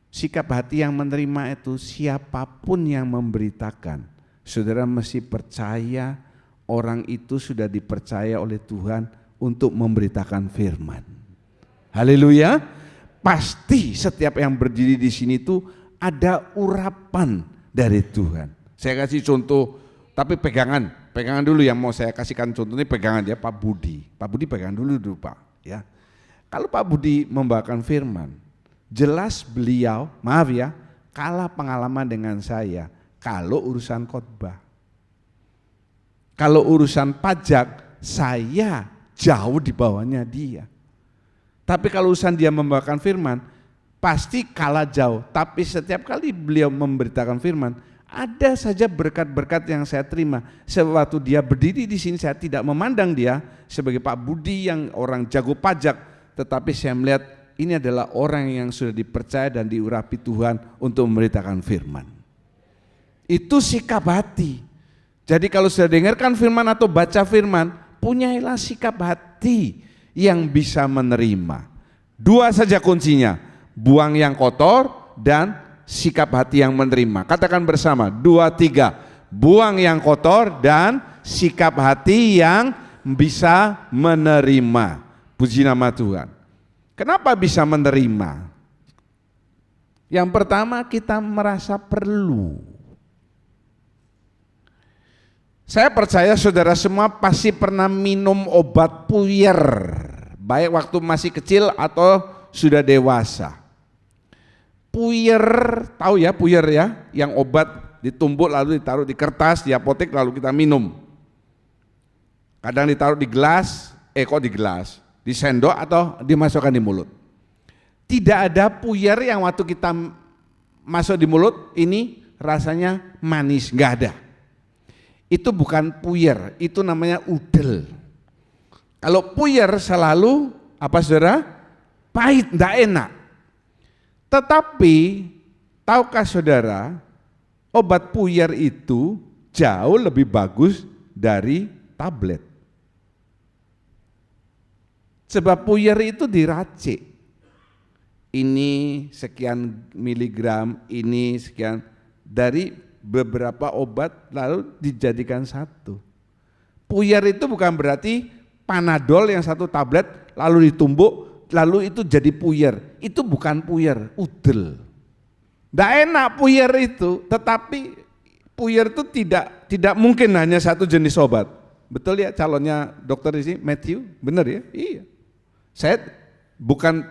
Sikap hati yang menerima itu siapapun yang memberitakan, saudara mesti percaya orang itu sudah dipercaya oleh Tuhan untuk memberitakan firman. Haleluya. Pasti setiap yang berdiri di sini itu ada urapan dari Tuhan. Saya kasih contoh, tapi pegangan dulu yang mau saya kasihkan contoh ini pegangan ya Pak Budi. Pak Budi pegang dulu Pak ya. Kalau Pak Budi membawakan firman, jelas beliau, maaf ya, kalah pengalaman dengan saya kalau urusan khotbah. Kalau urusan pajak, saya jauh di bawahnya dia. Tapi kalau urusan dia membawakan firman, pasti kalah jauh. Tapi setiap kali beliau memberitakan firman, ada saja berkat-berkat yang saya terima. Sewaktu dia berdiri di sini, saya tidak memandang dia sebagai Pak Budi yang orang jago pajak, tetapi saya melihat ini adalah orang yang sudah dipercaya dan diurapi Tuhan untuk memberitakan firman. Itu sikap hati. Jadi kalau sudah dengarkan firman atau baca firman, punyailah sikap hati yang bisa menerima. Dua saja kuncinya, buang yang kotor dan sikap hati yang menerima. Katakan bersama, 2, 3, buang yang kotor dan sikap hati yang bisa menerima. Puji nama Tuhan. Kenapa bisa menerima? Yang pertama, kita merasa perlu. Saya percaya saudara semua pasti pernah minum obat puyer, baik waktu masih kecil atau sudah dewasa. Puyer, tahu ya puyer ya, yang obat ditumbuk lalu ditaruh di kertas di apotek lalu kita minum. Kadang ditaruh di gelas, di gelas, di sendok atau dimasukkan di mulut. Tidak ada puyer yang waktu kita masuk di mulut ini rasanya manis, nggak ada. Itu bukan puyer, itu namanya udel. Kalau puyer selalu apa saudara? Pahit, nggak enak. Tetapi tahukah saudara, obat puyer itu jauh lebih bagus dari tablet. Sebab puyer itu diracik. Ini sekian miligram, ini sekian, dari beberapa obat lalu dijadikan satu. Puyer itu bukan berarti Panadol yang satu tablet lalu ditumbuk lalu itu jadi puyer. Itu bukan puyer, udel. Nggak enak puyer itu, tetapi puyer itu tidak mungkin hanya satu jenis obat. Betul ya calonnya dokter di sini Matthew, benar ya? Iya. Saya bukan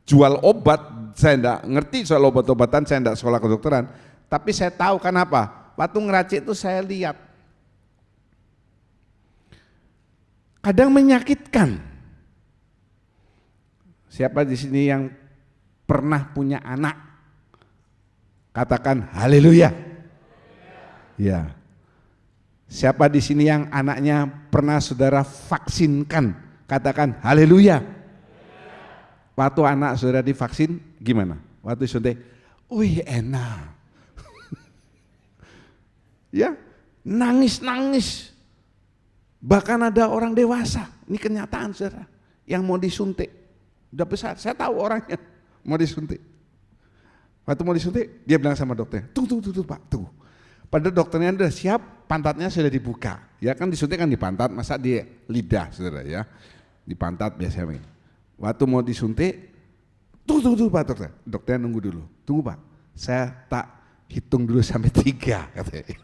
jual obat, saya enggak ngerti soal obat-obatan, saya enggak sekolah kedokteran, tapi saya tahu kenapa. Waktu ngeracik itu saya lihat kadang menyakitkan. Siapa di sini yang pernah punya anak? Katakan haleluya. Ya. Siapa di sini yang anaknya pernah saudara vaksinkan? Katakan haleluya. Waktu anak saudara divaksin gimana? Waktu disuntik, wih enak. Ya, nangis-nangis. Bahkan ada orang dewasa, ini kenyataan saudara, yang mau disuntik. Udah besar, saya tahu orangnya mau disuntik. Waktu mau disuntik, dia bilang sama dokternya, tunggu Pak, tunggu. Padahal dokternya udah siap, pantatnya sudah dibuka. Ya kan disuntik kan di pantat, masa di lidah saudara ya. Di pantat biasanya. Waktu mau disuntik, tunggu Pak dokter. Dokternya nunggu dulu, tunggu Pak, saya tak hitung dulu sampai 3 katanya.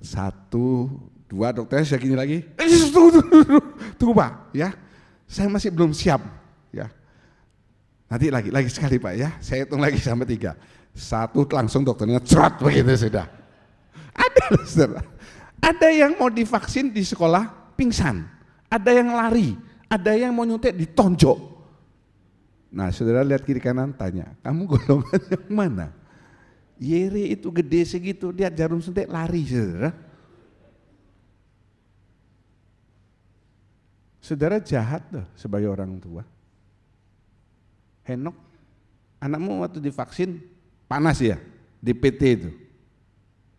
1, 2, dokternya sudah gini lagi, tunggu Pak ya, saya masih belum siap ya. Nanti lagi sekali Pak ya, saya hitung lagi sampai 3. 1 langsung dokternya cerot begitu sudah. Ada saudara, ada yang mau divaksin di sekolah pingsan, ada yang lari, ada yang mau nyuntik ditonjok. Nah saudara lihat kiri kanan tanya, kamu golongan yang mana? Yere itu gede segitu, lihat jarum suntik lari saudara. Saudara jahat loh sebagai orang tua. Henok, anakmu waktu divaksin panas ya di PT itu.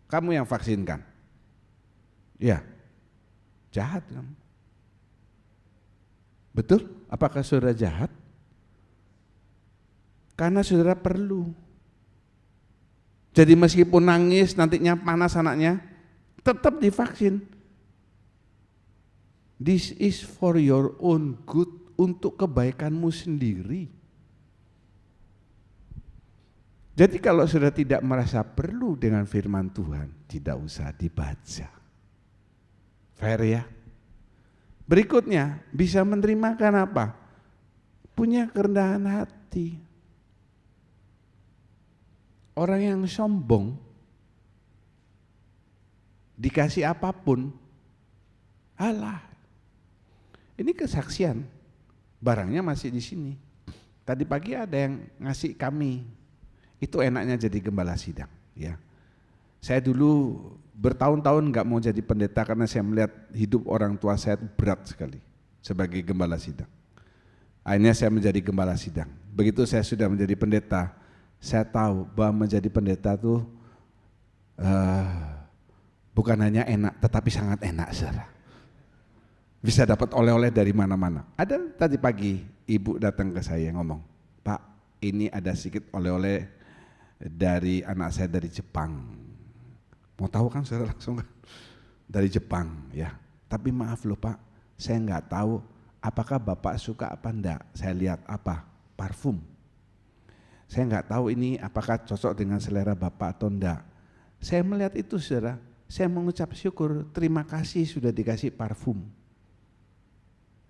Kamu yang vaksinkan. Ya, jahat kamu. Betul? Apakah saudara jahat? Karena saudara perlu. Jadi meskipun nangis, nantinya panas anaknya, tetap divaksin. This is for your own good, untuk kebaikanmu sendiri. Jadi kalau sudah tidak merasa perlu dengan firman Tuhan, tidak usah dibaca. Fair ya? Berikutnya, bisa menerimakan apa? Punya kerendahan hati. Orang yang sombong, dikasih apapun, alah, ini kesaksian, barangnya masih di sini. Tadi pagi ada yang ngasih kami, itu enaknya jadi gembala sidang. Ya, saya dulu bertahun-tahun nggak mau jadi pendeta karena saya melihat hidup orang tua saya itu berat sekali sebagai gembala sidang. Akhirnya saya menjadi gembala sidang. Begitu saya sudah menjadi pendeta, saya tahu bahwa menjadi pendeta itu bukan hanya enak, tetapi sangat enak, saudara. Bisa dapat oleh-oleh dari mana-mana. Ada tadi pagi ibu datang ke saya ngomong, Pak, ini ada sedikit oleh-oleh dari anak saya dari Jepang. Mau tahu kan saudara langsung kan? Dari Jepang ya. Tapi maaf loh Pak, saya nggak tahu apakah Bapak suka apa enggak. Saya lihat apa? Parfum. Saya nggak tahu ini apakah cocok dengan selera Bapak atau enggak. Saya melihat itu saudara, saya mengucap syukur, terima kasih sudah dikasih parfum.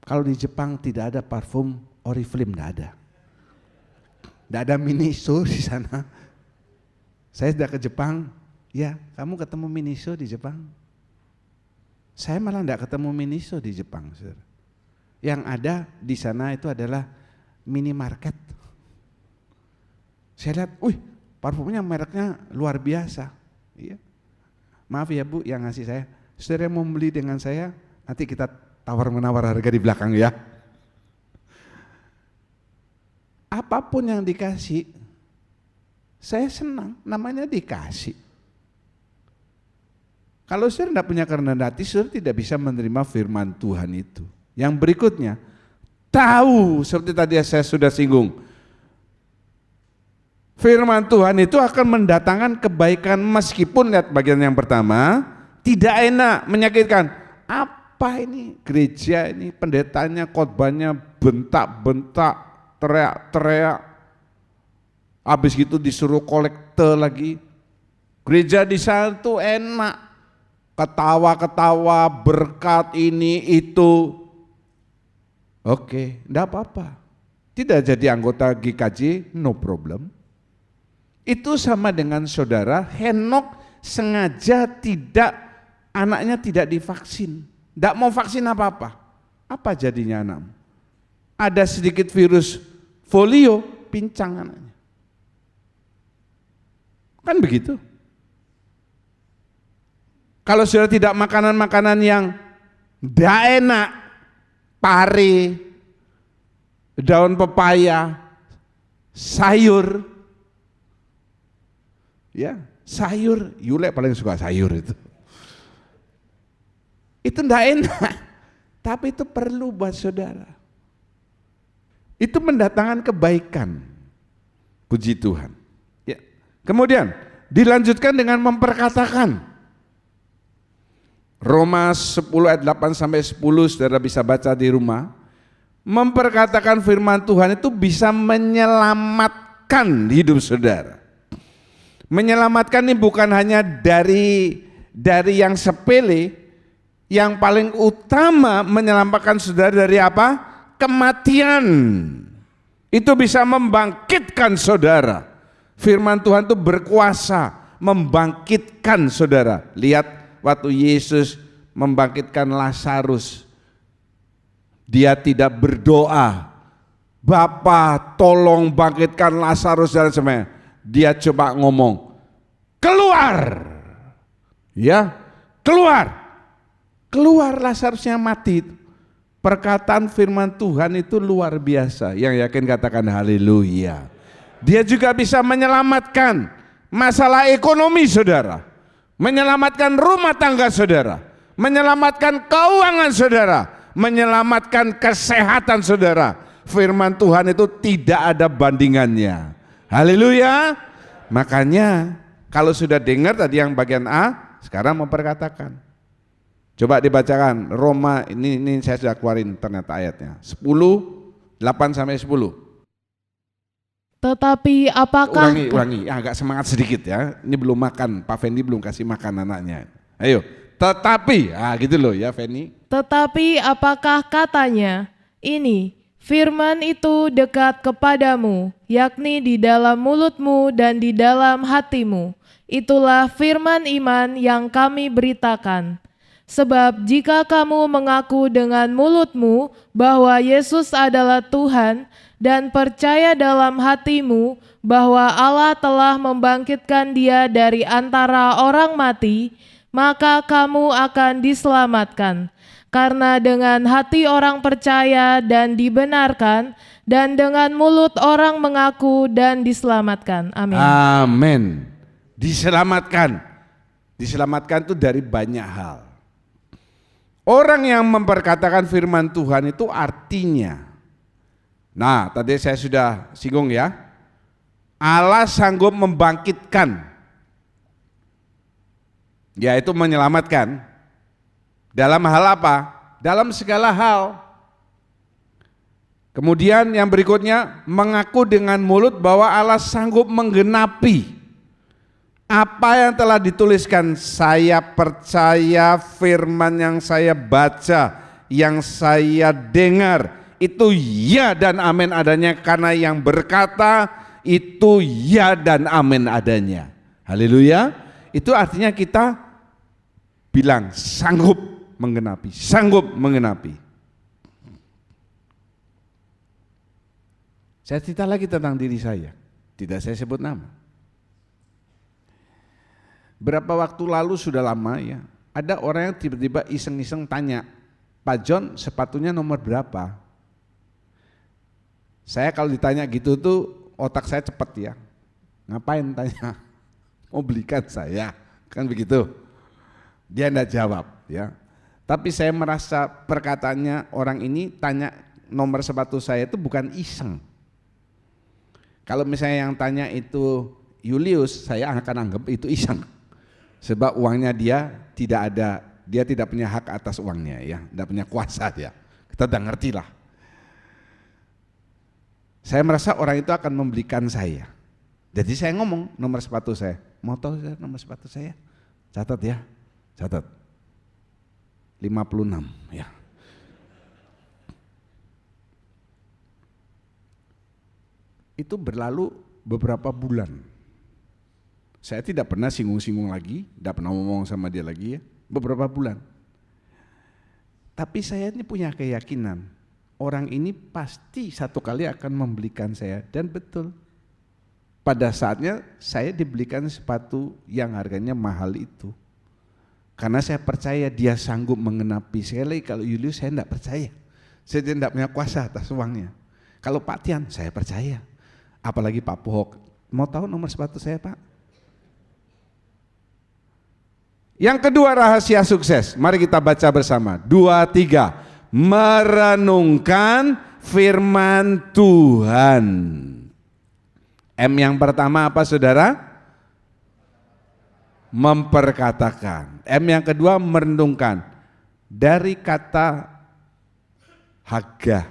Kalau di Jepang tidak ada parfum Oriflame, tidak ada. Tidak ada Miniso di sana. Saya sudah ke Jepang, ya kamu ketemu Miniso di Jepang? Saya malah tidak ketemu Miniso di Jepang. Saudara. Yang ada di sana itu adalah minimarket. Saya lihat, wih parfumnya mereknya luar biasa. Iya. Maaf ya Bu yang ngasih saya, saudara mau beli dengan saya, nanti kita tawar-menawar harga di belakang ya. Apapun yang dikasih, saya senang, namanya dikasih. Kalau saudara tidak punya kerendahan hati, saudara tidak bisa menerima firman Tuhan itu. Yang berikutnya, tahu seperti tadi saya sudah singgung, firman Tuhan itu akan mendatangkan kebaikan meskipun lihat bagian yang pertama, tidak enak, menyakitkan. Apa ini gereja ini pendetanya khotbahnya bentak-bentak, teriak-teriak, habis gitu disuruh kolekte lagi. Gereja di sana tuh enak, ketawa-ketawa, berkat ini itu. Oke, enggak apa-apa. Tidak jadi anggota GKJ, no problem. Itu sama dengan saudara Henok sengaja anaknya tidak divaksin. Tidak mau vaksin apa-apa. Apa jadinya anakmu? Ada sedikit virus folio, pincang anaknya. Kan begitu. Kalau sudah tidak makanan-makanan yang tidak enak, pare, daun pepaya, sayur, ya sayur, Yule paling suka sayur itu. Itu tidak enak, tapi itu perlu buat saudara. Itu mendatangkan kebaikan, puji Tuhan. Ya. Kemudian dilanjutkan dengan memperkatakan. Roma 10 ayat 8 sampai 10 saudara bisa baca di rumah. Memperkatakan firman Tuhan itu bisa menyelamatkan hidup saudara. Menyelamatkan ini bukan hanya dari yang sepele, yang paling utama menyelamatkan saudara dari apa? Kematian. Itu bisa membangkitkan saudara. Firman Tuhan itu berkuasa membangkitkan saudara. Lihat waktu Yesus membangkitkan Lazarus, dia tidak berdoa, Bapa tolong bangkitkan Lazarus dan sebagainya. Dia coba ngomong, keluar, ya keluar Lazarusnya mati. Perkataan firman Tuhan itu luar biasa. Yang yakin katakan haleluya. Dia juga bisa menyelamatkan masalah ekonomi saudara, menyelamatkan rumah tangga saudara, menyelamatkan keuangan saudara, menyelamatkan kesehatan saudara. Firman Tuhan itu tidak ada bandingannya. Haleluya. Makanya kalau sudah dengar tadi yang bagian A, sekarang memperkatakan. Coba dibacakan Roma, ini saya sudah keluarin ternyata ayatnya. 10, 8 sampai 10.
Tetapi apakah
Ulangi, agak semangat sedikit ya. Ini belum makan, Pak Fendi belum kasih makan anaknya. Ayo, tetapi, gitu loh ya Fendi.
Tetapi apakah katanya? Ini, firman itu dekat kepadamu, yakni di dalam mulutmu dan di dalam hatimu. Itulah firman iman yang kami beritakan. Sebab jika kamu mengaku dengan mulutmu bahwa Yesus adalah Tuhan dan percaya dalam hatimu bahwa Allah telah membangkitkan Dia dari antara orang mati, maka kamu akan diselamatkan. Karena dengan hati orang percaya dan dibenarkan, dan dengan mulut orang mengaku dan diselamatkan. Amin.
Amin. Diselamatkan. Diselamatkan itu dari banyak hal. Orang yang memperkatakan firman Tuhan itu artinya, nah tadi saya sudah singgung ya, Allah sanggup membangkitkan, yaitu menyelamatkan. Dalam hal apa? Dalam segala hal. Kemudian yang berikutnya, mengaku dengan mulut bahwa Allah sanggup menggenapi apa yang telah dituliskan. Saya percaya firman yang saya baca, yang saya dengar, itu ya dan amin adanya, karena yang berkata itu ya dan amin adanya. Haleluya. Itu artinya kita bilang sanggup menggenapi, sanggup menggenapi. Saya cerita lagi tentang diri saya, tidak saya sebut nama. Berapa waktu lalu sudah lama ya, ada orang yang tiba-tiba iseng-iseng tanya, Pak John sepatunya nomor berapa? Saya kalau ditanya gitu tuh otak saya cepat ya, ngapain tanya? Mau belikan saya, kan begitu. Dia enggak jawab ya. Tapi saya merasa perkataannya orang ini tanya nomor sepatu saya itu bukan iseng. Kalau misalnya yang tanya itu Julius, saya akan anggap itu iseng. Sebab uangnya dia tidak punya hak atas uangnya ya, tidak punya kuasa ya. Kita udah ngerti lah. Saya merasa orang itu akan membelikan saya. Jadi saya ngomong nomor sepatu saya. Mau tahu saya nomor sepatu saya? Catat ya, catat. 56 ya. Itu berlalu beberapa bulan. Saya tidak pernah singgung-singgung lagi, tidak pernah ngomong sama dia lagi ya, beberapa bulan. Tapi saya ini punya keyakinan, orang ini pasti satu kali akan membelikan saya, dan betul. Pada saatnya saya dibelikan sepatu yang harganya mahal itu. Karena saya percaya dia sanggup mengenapi. Sekali kalau Julius saya tidak percaya, saya tidak punya kuasa atas uangnya. Kalau Pak Tian saya percaya, apalagi Pak Pohok. Mau tahu nomor sepatu saya Pak? Yang kedua rahasia sukses, mari kita baca bersama. 2, 3, merenungkan firman Tuhan. M yang pertama apa saudara? Memperkatakan. M yang kedua merenungkan. Dari kata haggah,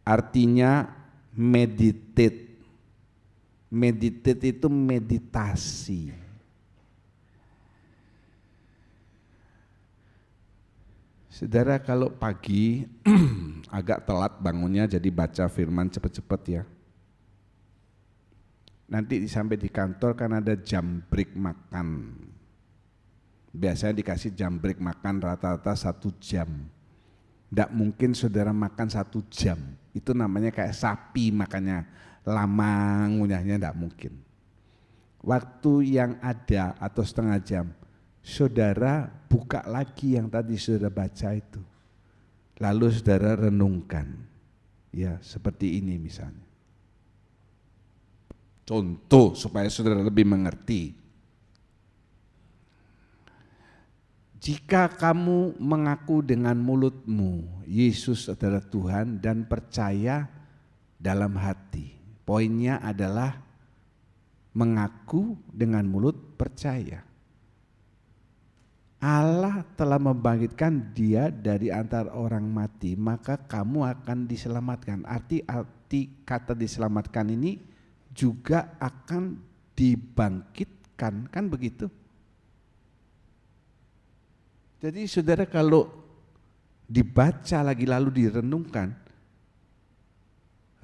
artinya meditate. Meditate itu meditasi. Saudara kalau pagi agak telat bangunnya, jadi baca firman cepet-cepet ya. Nanti sampai di kantor kan ada jam break makan. Biasanya dikasih jam break makan rata-rata 1 jam. Tidak mungkin saudara makan 1 jam. Itu namanya kayak sapi makannya lama ngunyahnya, tidak mungkin. Waktu yang ada atau setengah jam, saudara buka lagi yang tadi saudara baca itu. Lalu saudara renungkan. Ya, seperti ini misalnya. Contoh supaya saudara lebih mengerti. Jika kamu mengaku dengan mulutmu Yesus adalah Tuhan dan percaya dalam hati. Poinnya adalah mengaku dengan mulut percaya. Allah telah membangkitkan dia dari antara orang mati, maka kamu akan diselamatkan. Arti kata diselamatkan ini juga akan dibangkitkan, kan begitu? Jadi saudara kalau dibaca lagi lalu direnungkan,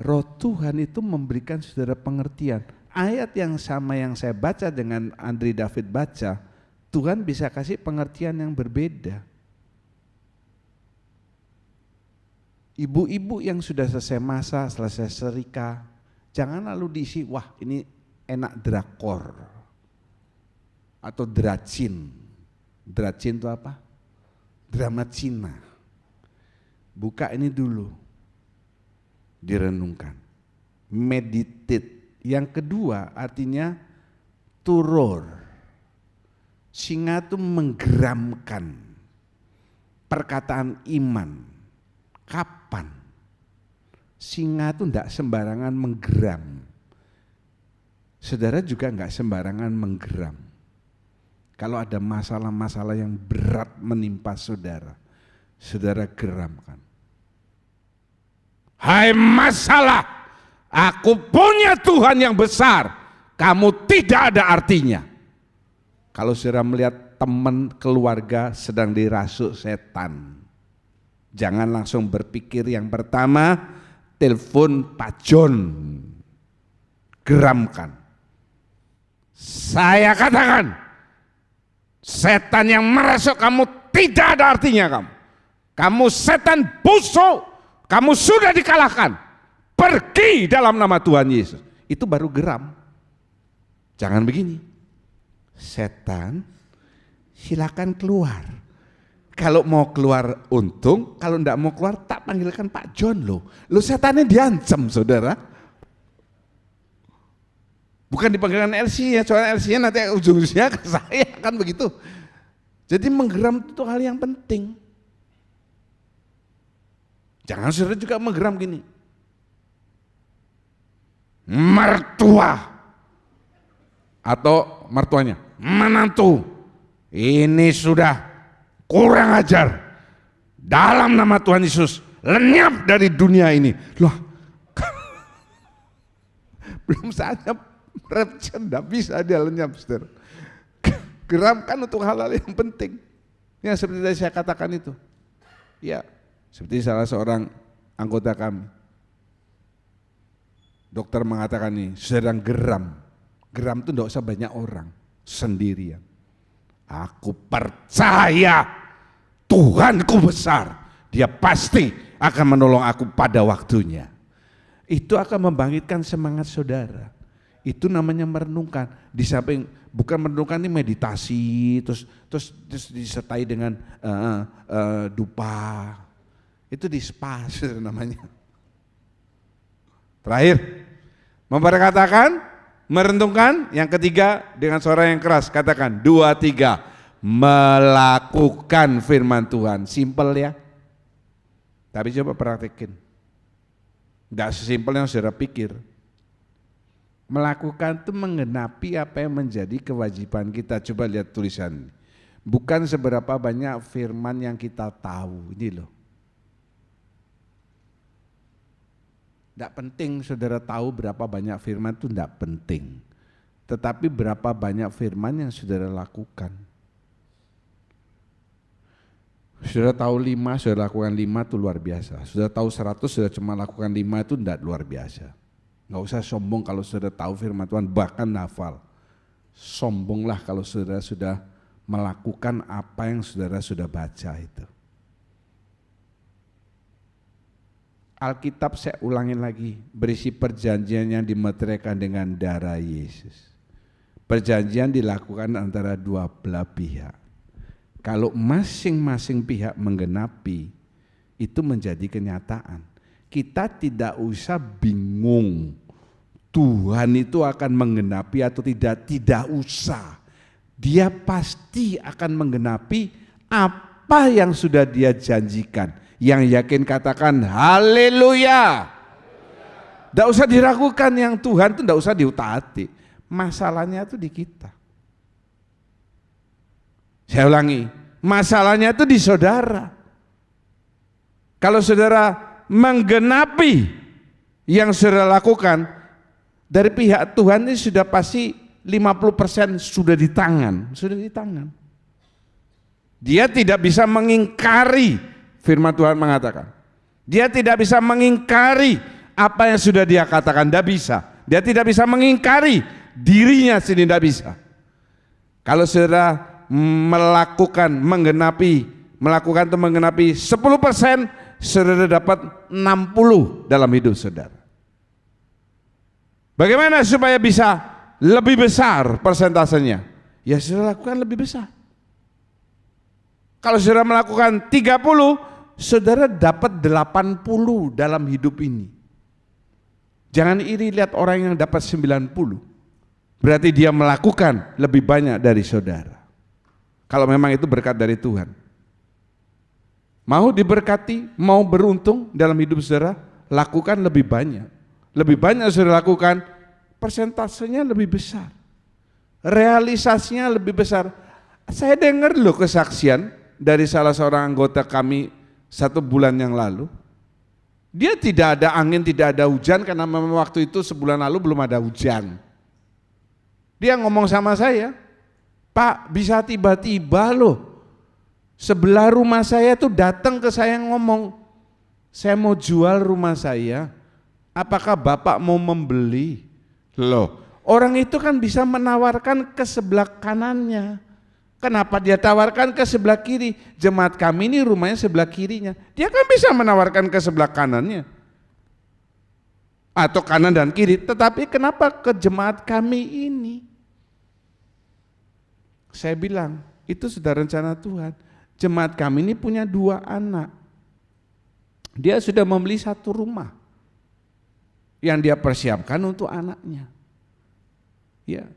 Roh Tuhan itu memberikan saudara pengertian. Ayat yang sama yang saya baca dengan Andri David baca, Tuhan bisa kasih pengertian yang berbeda. Ibu-ibu yang sudah selesai masa, selesai serika, jangan lalu diisi, wah ini enak drakor atau dracin. Dracin itu apa? Drama Cina. Buka ini dulu, direnungkan, meditate. Yang kedua artinya turor. Singa itu menggeramkan perkataan iman. Kapan? Singa itu tidak sembarangan menggeram. Saudara juga enggak sembarangan menggeram. Kalau ada masalah-masalah yang berat menimpa saudara, saudara geramkan. Hai masalah, aku punya Tuhan yang besar, kamu tidak ada artinya. Kalau saudara melihat teman keluarga sedang dirasuk setan, jangan langsung berpikir yang pertama, telepon Pak John, geramkan. Saya katakan, setan yang merasuk kamu tidak ada artinya kamu. Kamu setan busuk, kamu sudah dikalahkan. Pergi dalam nama Tuhan Yesus. Itu baru geram. Jangan begini. Setan silakan keluar. Kalau mau keluar untung, kalau enggak mau keluar tak panggilkan Pak John loh. Lo setannya diancam saudara. Bukan dipanggilkan LC ya, soalnya LC-nya nanti ujung-ujungnya ke saya kan begitu. Jadi menggeram itu hal yang penting. Jangan saudara juga menggeram gini. Mertua atau mertuanya, menantu, ini sudah kurang ajar. Dalam nama Tuhan Yesus, lenyap dari dunia ini. Loh, belum saatnya rapture, tidak bisa dia lenyap, saudara. Geramkan untuk hal-hal yang penting. Yang seperti tadi saya katakan itu. Ya, seperti salah seorang anggota kami. Dokter mengatakan ini, sedang geram. Geram itu tidak usah banyak orang, sendirian. Aku percaya Tuhanku besar. Dia pasti akan menolong aku pada waktunya. Itu akan membangkitkan semangat saudara. Itu namanya merenungkan. Di samping bukan merenungkan ini meditasi, terus disertai dengan dupa. Itu di spa namanya. Terakhir, memperkatakan, merenungkan. Yang ketiga dengan suara yang keras, katakan 2, 3. Melakukan firman Tuhan. Simpel ya. Tapi coba praktekin. Enggak sesimpel yang saudara pikir. Melakukan itu menggenapi apa yang menjadi kewajiban kita. Coba lihat tulisan. Bukan seberapa banyak firman yang kita tahu. Ini loh. Tidak penting saudara tahu berapa banyak firman itu tidak penting. Tetapi berapa banyak firman yang saudara lakukan. Saudara tahu 5, saudara lakukan 5 itu luar biasa. Saudara tahu 100, saudara cuma lakukan 5 itu tidak luar biasa. Nggak usah sombong kalau saudara tahu firman Tuhan, bahkan hafal. Sombonglah kalau saudara sudah melakukan apa yang saudara sudah baca itu. Alkitab saya ulangin lagi, berisi perjanjian yang dimeteraikan dengan darah Yesus. Perjanjian dilakukan antara dua belah pihak. Kalau masing-masing pihak menggenapi, itu menjadi kenyataan. Kita tidak usah bingung, Tuhan itu akan menggenapi atau tidak usah. Dia pasti akan menggenapi apa yang sudah dia janjikan. Yang yakin katakan haleluya. Tidak usah diragukan, yang Tuhan itu tidak usah diutaati. Masalahnya itu di kita. Saya ulangi, masalahnya itu di saudara. Kalau saudara menggenapi yang saudara lakukan, dari pihak Tuhan ini sudah pasti 50% sudah di tangan. Dia tidak bisa mengingkari, firman Tuhan mengatakan. Dia tidak bisa mengingkari apa yang sudah dia katakan, tidak bisa. Dia tidak bisa mengingkari dirinya sendiri, tidak bisa. Kalau saudara melakukan 10%, saudara dapat 60 dalam hidup saudara. Bagaimana supaya bisa lebih besar persentasenya? Ya saudara lakukan lebih besar. Kalau saudara melakukan 30, saudara dapat 80 dalam hidup ini. Jangan iri lihat orang yang dapat 90. Berarti dia melakukan lebih banyak dari saudara. Kalau memang itu berkat dari Tuhan. Mau diberkati, mau beruntung dalam hidup saudara, lakukan lebih banyak. Lebih banyak saudara lakukan, persentasenya lebih besar. Realisasinya lebih besar. Saya dengar loh kesaksian dari salah seorang anggota kami 1 bulan yang lalu. Dia tidak ada angin, tidak ada hujan, karena memang waktu itu sebulan lalu belum ada hujan. Dia ngomong sama saya, Pak, bisa tiba-tiba loh, sebelah rumah saya tuh datang ke saya ngomong, saya mau jual rumah saya, apakah Bapak mau membeli? Loh, orang itu kan bisa menawarkan ke sebelah kanannya. Kenapa dia tawarkan ke sebelah kiri? Jemaat kami ini rumahnya sebelah kirinya. Dia kan bisa menawarkan ke sebelah kanannya. Atau kanan dan kiri. Tetapi kenapa ke jemaat kami ini? Saya bilang, itu sudah rencana Tuhan. Jemaat kami ini punya 2 anak. Dia sudah membeli 1 rumah yang dia persiapkan untuk anaknya. Ya.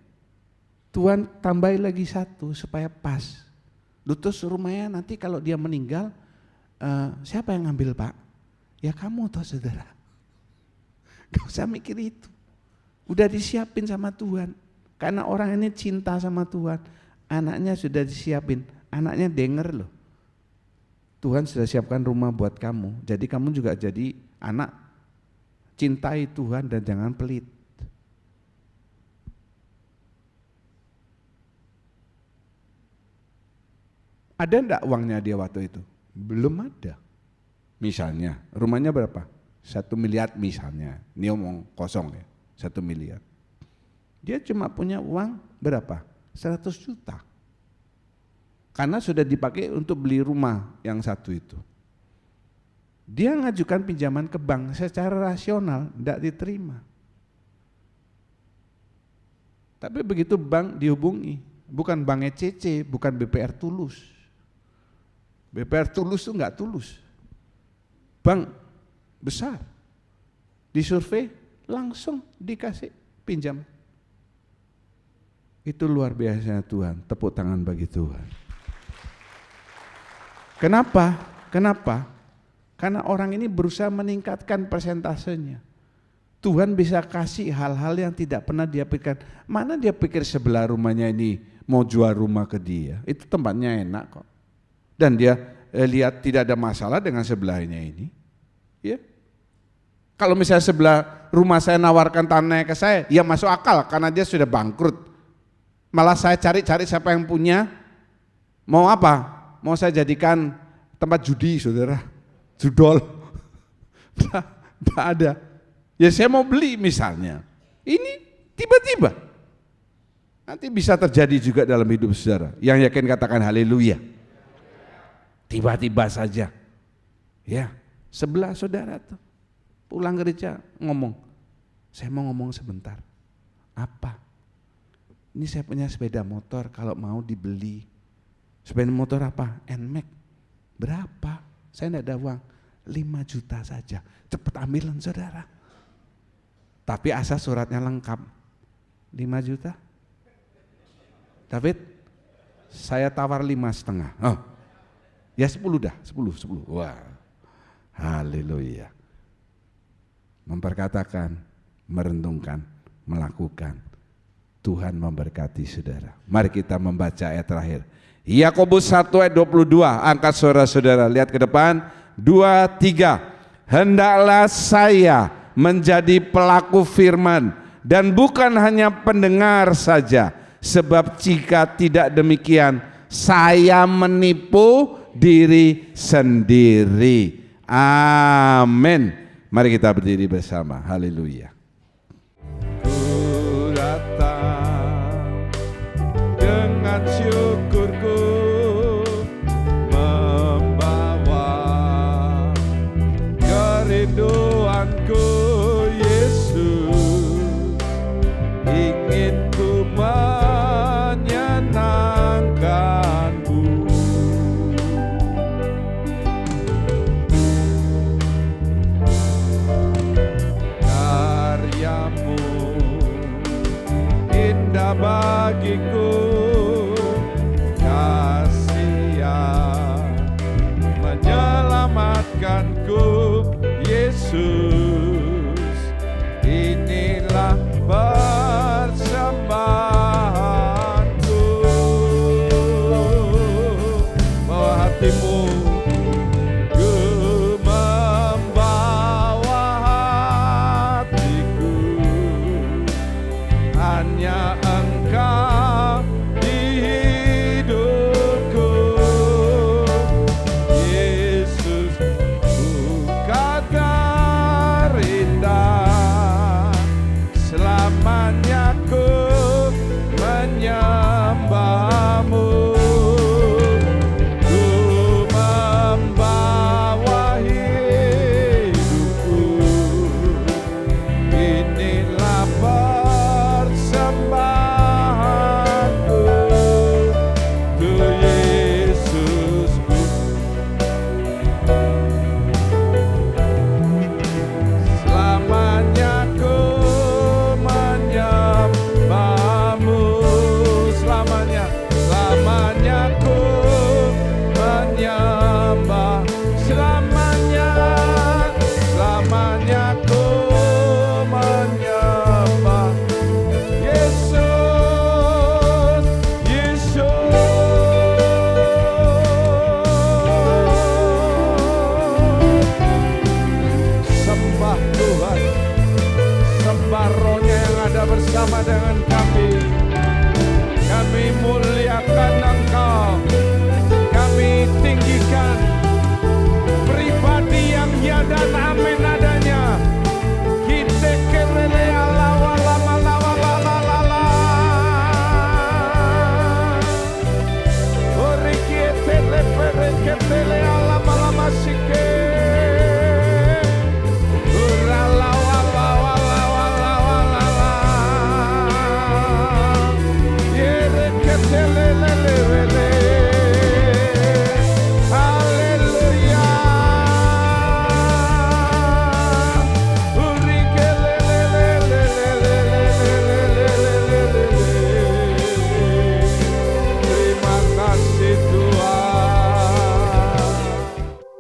Tuhan tambahi lagi 1 supaya pas. Terus rumahnya nanti kalau dia meninggal, siapa yang ngambil Pak? Ya kamu toh saudara. Gak usah mikir itu. Udah disiapin sama Tuhan. Karena orang ini cinta sama Tuhan. Anaknya sudah disiapin. Anaknya denger loh. Tuhan sudah siapkan rumah buat kamu. Jadi kamu juga jadi anak. Cintai Tuhan dan jangan pelit. Ada enggak uangnya dia waktu itu? Belum ada. Misalnya, rumahnya berapa? 1 miliar misalnya. Ini omong kosong ya, 1 miliar. Dia cuma punya uang berapa? 100 juta. Karena sudah dipakai untuk beli rumah yang 1 itu. Dia ngajukan pinjaman ke bank secara rasional, tidak diterima. Tapi begitu bank dihubungi, bukan bank ECC, bukan BPR Tulus. BPR Tulus itu enggak tulus. Bank besar. Disurvei langsung dikasih pinjam. Itu luar biasa Tuhan, tepuk tangan bagi Tuhan. Kenapa? Karena orang ini berusaha meningkatkan persentasenya. Tuhan bisa kasih hal-hal yang tidak pernah dia pikirkan. Mana dia pikir sebelah rumahnya ini mau jual rumah ke dia? Itu tempatnya enak kok. Dan dia lihat tidak ada masalah dengan sebelahnya ini. Ya. Kalau misalnya sebelah rumah saya nawarkan tanahnya ke saya, ya masuk akal karena dia sudah bangkrut. Malah saya cari-cari siapa yang punya, mau apa? Mau saya jadikan tempat judi saudara, judol. Tidak ada. Ya saya mau beli misalnya. Ini tiba-tiba. Nanti bisa terjadi juga dalam hidup saudara. Yang yakin katakan haleluya. Tiba-tiba saja. Ya, sebelah saudara tuh pulang gereja ngomong, saya mau ngomong sebentar. Apa? Ini saya punya sepeda motor kalau mau dibeli. Sepeda motor apa? NMAX. Berapa? Saya tidak ada uang. 5 juta saja. Cepat ambilan saudara. Tapi asal suratnya lengkap. 5 juta? David, saya tawar 5,5. Oh, ya 10 dah, 10. Wah, haleluya. memperkatakan, merenungkan, melakukan. Tuhan memberkati saudara. Mari kita membaca ayat terakhir. Yakobus 1 ayat 22, angkat suara saudara, lihat ke depan. 2, 3. Hendaklah saya menjadi pelaku firman dan bukan hanya pendengar saja, sebab jika tidak demikian saya menipu diri sendiri. Amin. Mari kita berdiri bersama. Haleluya. Ku datang dengan syukurku, membawa kerinduanku, Yesus, ingin ku menyenangkanmu. Karyamu indah bagiku, kasih menyelamatkanku, Yesus, inilah persembahanku. Bawa hatimu, ku membawa hatiku, hanya Engkau di hidupku, Yesus, Engkau terindah, selamanya ku menyembahmu. Ku membawa hidupku, inilah persembahanku, tu Yesusku. Selamanya ku menyembahmu, selamanya, selamanya ku menyembah, selamanya, selamanya ku menyembah, Yesus, Yesus. Sembah Tuhan, sembah Roh-Nya yang ada bersama dengan kami. Kami muliakan Engkau, kami tinggikan pribadi yang ya dan amin adanya. Kita kerele ala wala mala wala la la la. Ori ketele pere ketele ala mala masike. Urala wala wala wala wala la. Yere ketele lele lele. Haleluya. Uri kelele lele lele lele lele. Terima kasih Tuhan.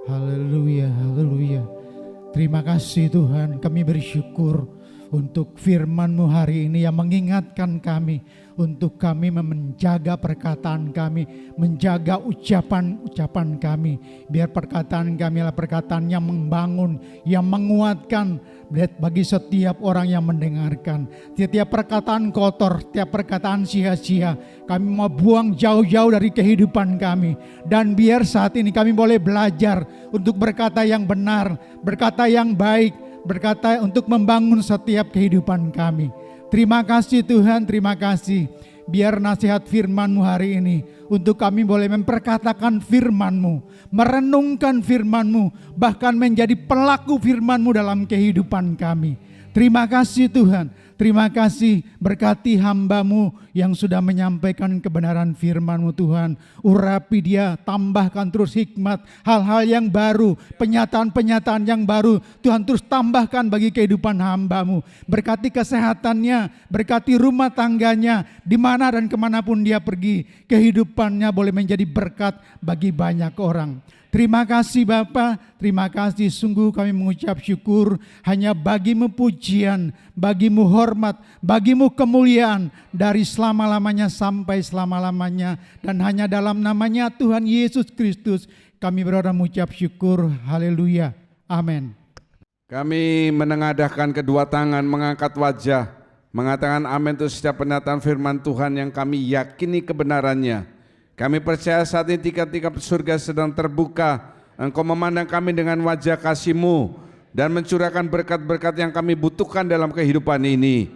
Haleluya, haleluya. Terima kasih Tuhan, kami bersyukur untuk firman-Mu hari ini yang mengingatkan kami untuk kami menjaga perkataan kami, menjaga ucapan-ucapan kami. Biar perkataan kami adalah perkataan yang membangun, yang menguatkan bagi setiap orang yang mendengarkan. Setiap perkataan kotor, setiap perkataan sia-sia, kami mau buang jauh-jauh dari kehidupan kami. Dan biar saat ini kami boleh belajar untuk berkata yang benar, berkata yang baik, berkata untuk membangun setiap kehidupan kami. Terima kasih Tuhan, terima kasih. Biar nasihat firman-Mu hari ini untuk kami boleh memperkatakan firman-Mu, merenungkan firman-Mu, bahkan menjadi pelaku firman-Mu dalam kehidupan kami. Terima kasih Tuhan, terima kasih, berkati hamba-Mu yang sudah menyampaikan kebenaran firman-Mu Tuhan. Urapi dia, tambahkan terus hikmat, hal-hal yang baru, penyataan-penyataan yang baru. Tuhan terus tambahkan bagi kehidupan hamba-Mu. Berkati kesehatannya, berkati rumah tangganya, di mana dan kemanapun dia pergi. Kehidupannya boleh menjadi berkat bagi banyak orang. Terima kasih Bapa, Terima kasih, sungguh kami mengucap syukur hanya bagimu pujian, bagimu hormat, bagimu kemuliaan dari selama-lamanya sampai selama-lamanya. Dan hanya dalam namanya Tuhan Yesus Kristus kami berdoa mengucap syukur. Haleluya. Amin.
Kami menengadahkan kedua tangan, mengangkat wajah, mengatakan amin untuk setiap penyataan firman Tuhan yang kami yakini kebenarannya. Kami percaya saat ini tingkap-tingkap surga sedang terbuka. Engkau memandang kami dengan wajah kasih-Mu dan mencurahkan berkat-berkat yang kami butuhkan dalam kehidupan ini.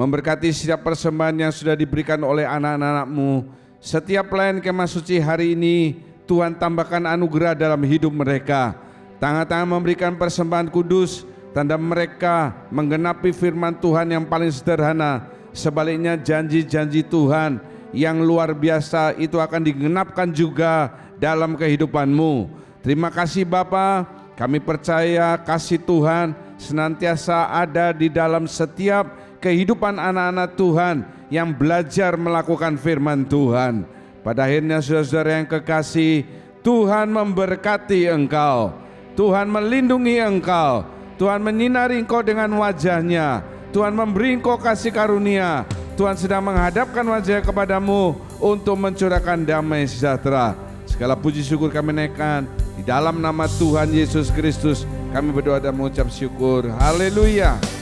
Memberkati setiap persembahan yang sudah diberikan oleh anak-anak-Mu. Setiap pelayan kemah suci hari ini, Tuhan tambahkan anugerah dalam hidup mereka. Tangan-tangan memberikan persembahan kudus, tanda mereka menggenapi firman Tuhan yang paling sederhana. Sebaliknya janji-janji Tuhan yang luar biasa itu akan digenapkan juga dalam kehidupan-Mu. Terima kasih Bapa, kami percaya kasih Tuhan senantiasa ada di dalam setiap kehidupan anak-anak Tuhan yang belajar melakukan firman Tuhan. Pada akhirnya saudara-saudara yang kekasih, Tuhan memberkati engkau, Tuhan melindungi engkau, Tuhan menyinari engkau dengan wajahnya, Tuhan memberi engkau kasih karunia, Tuhan sedang menghadapkan wajahnya kepadamu untuk mencurahkan damai sejahtera. Segala puji syukur kami naikkan di dalam nama Tuhan Yesus Kristus. Kami berdoa dan mengucap syukur. Haleluya.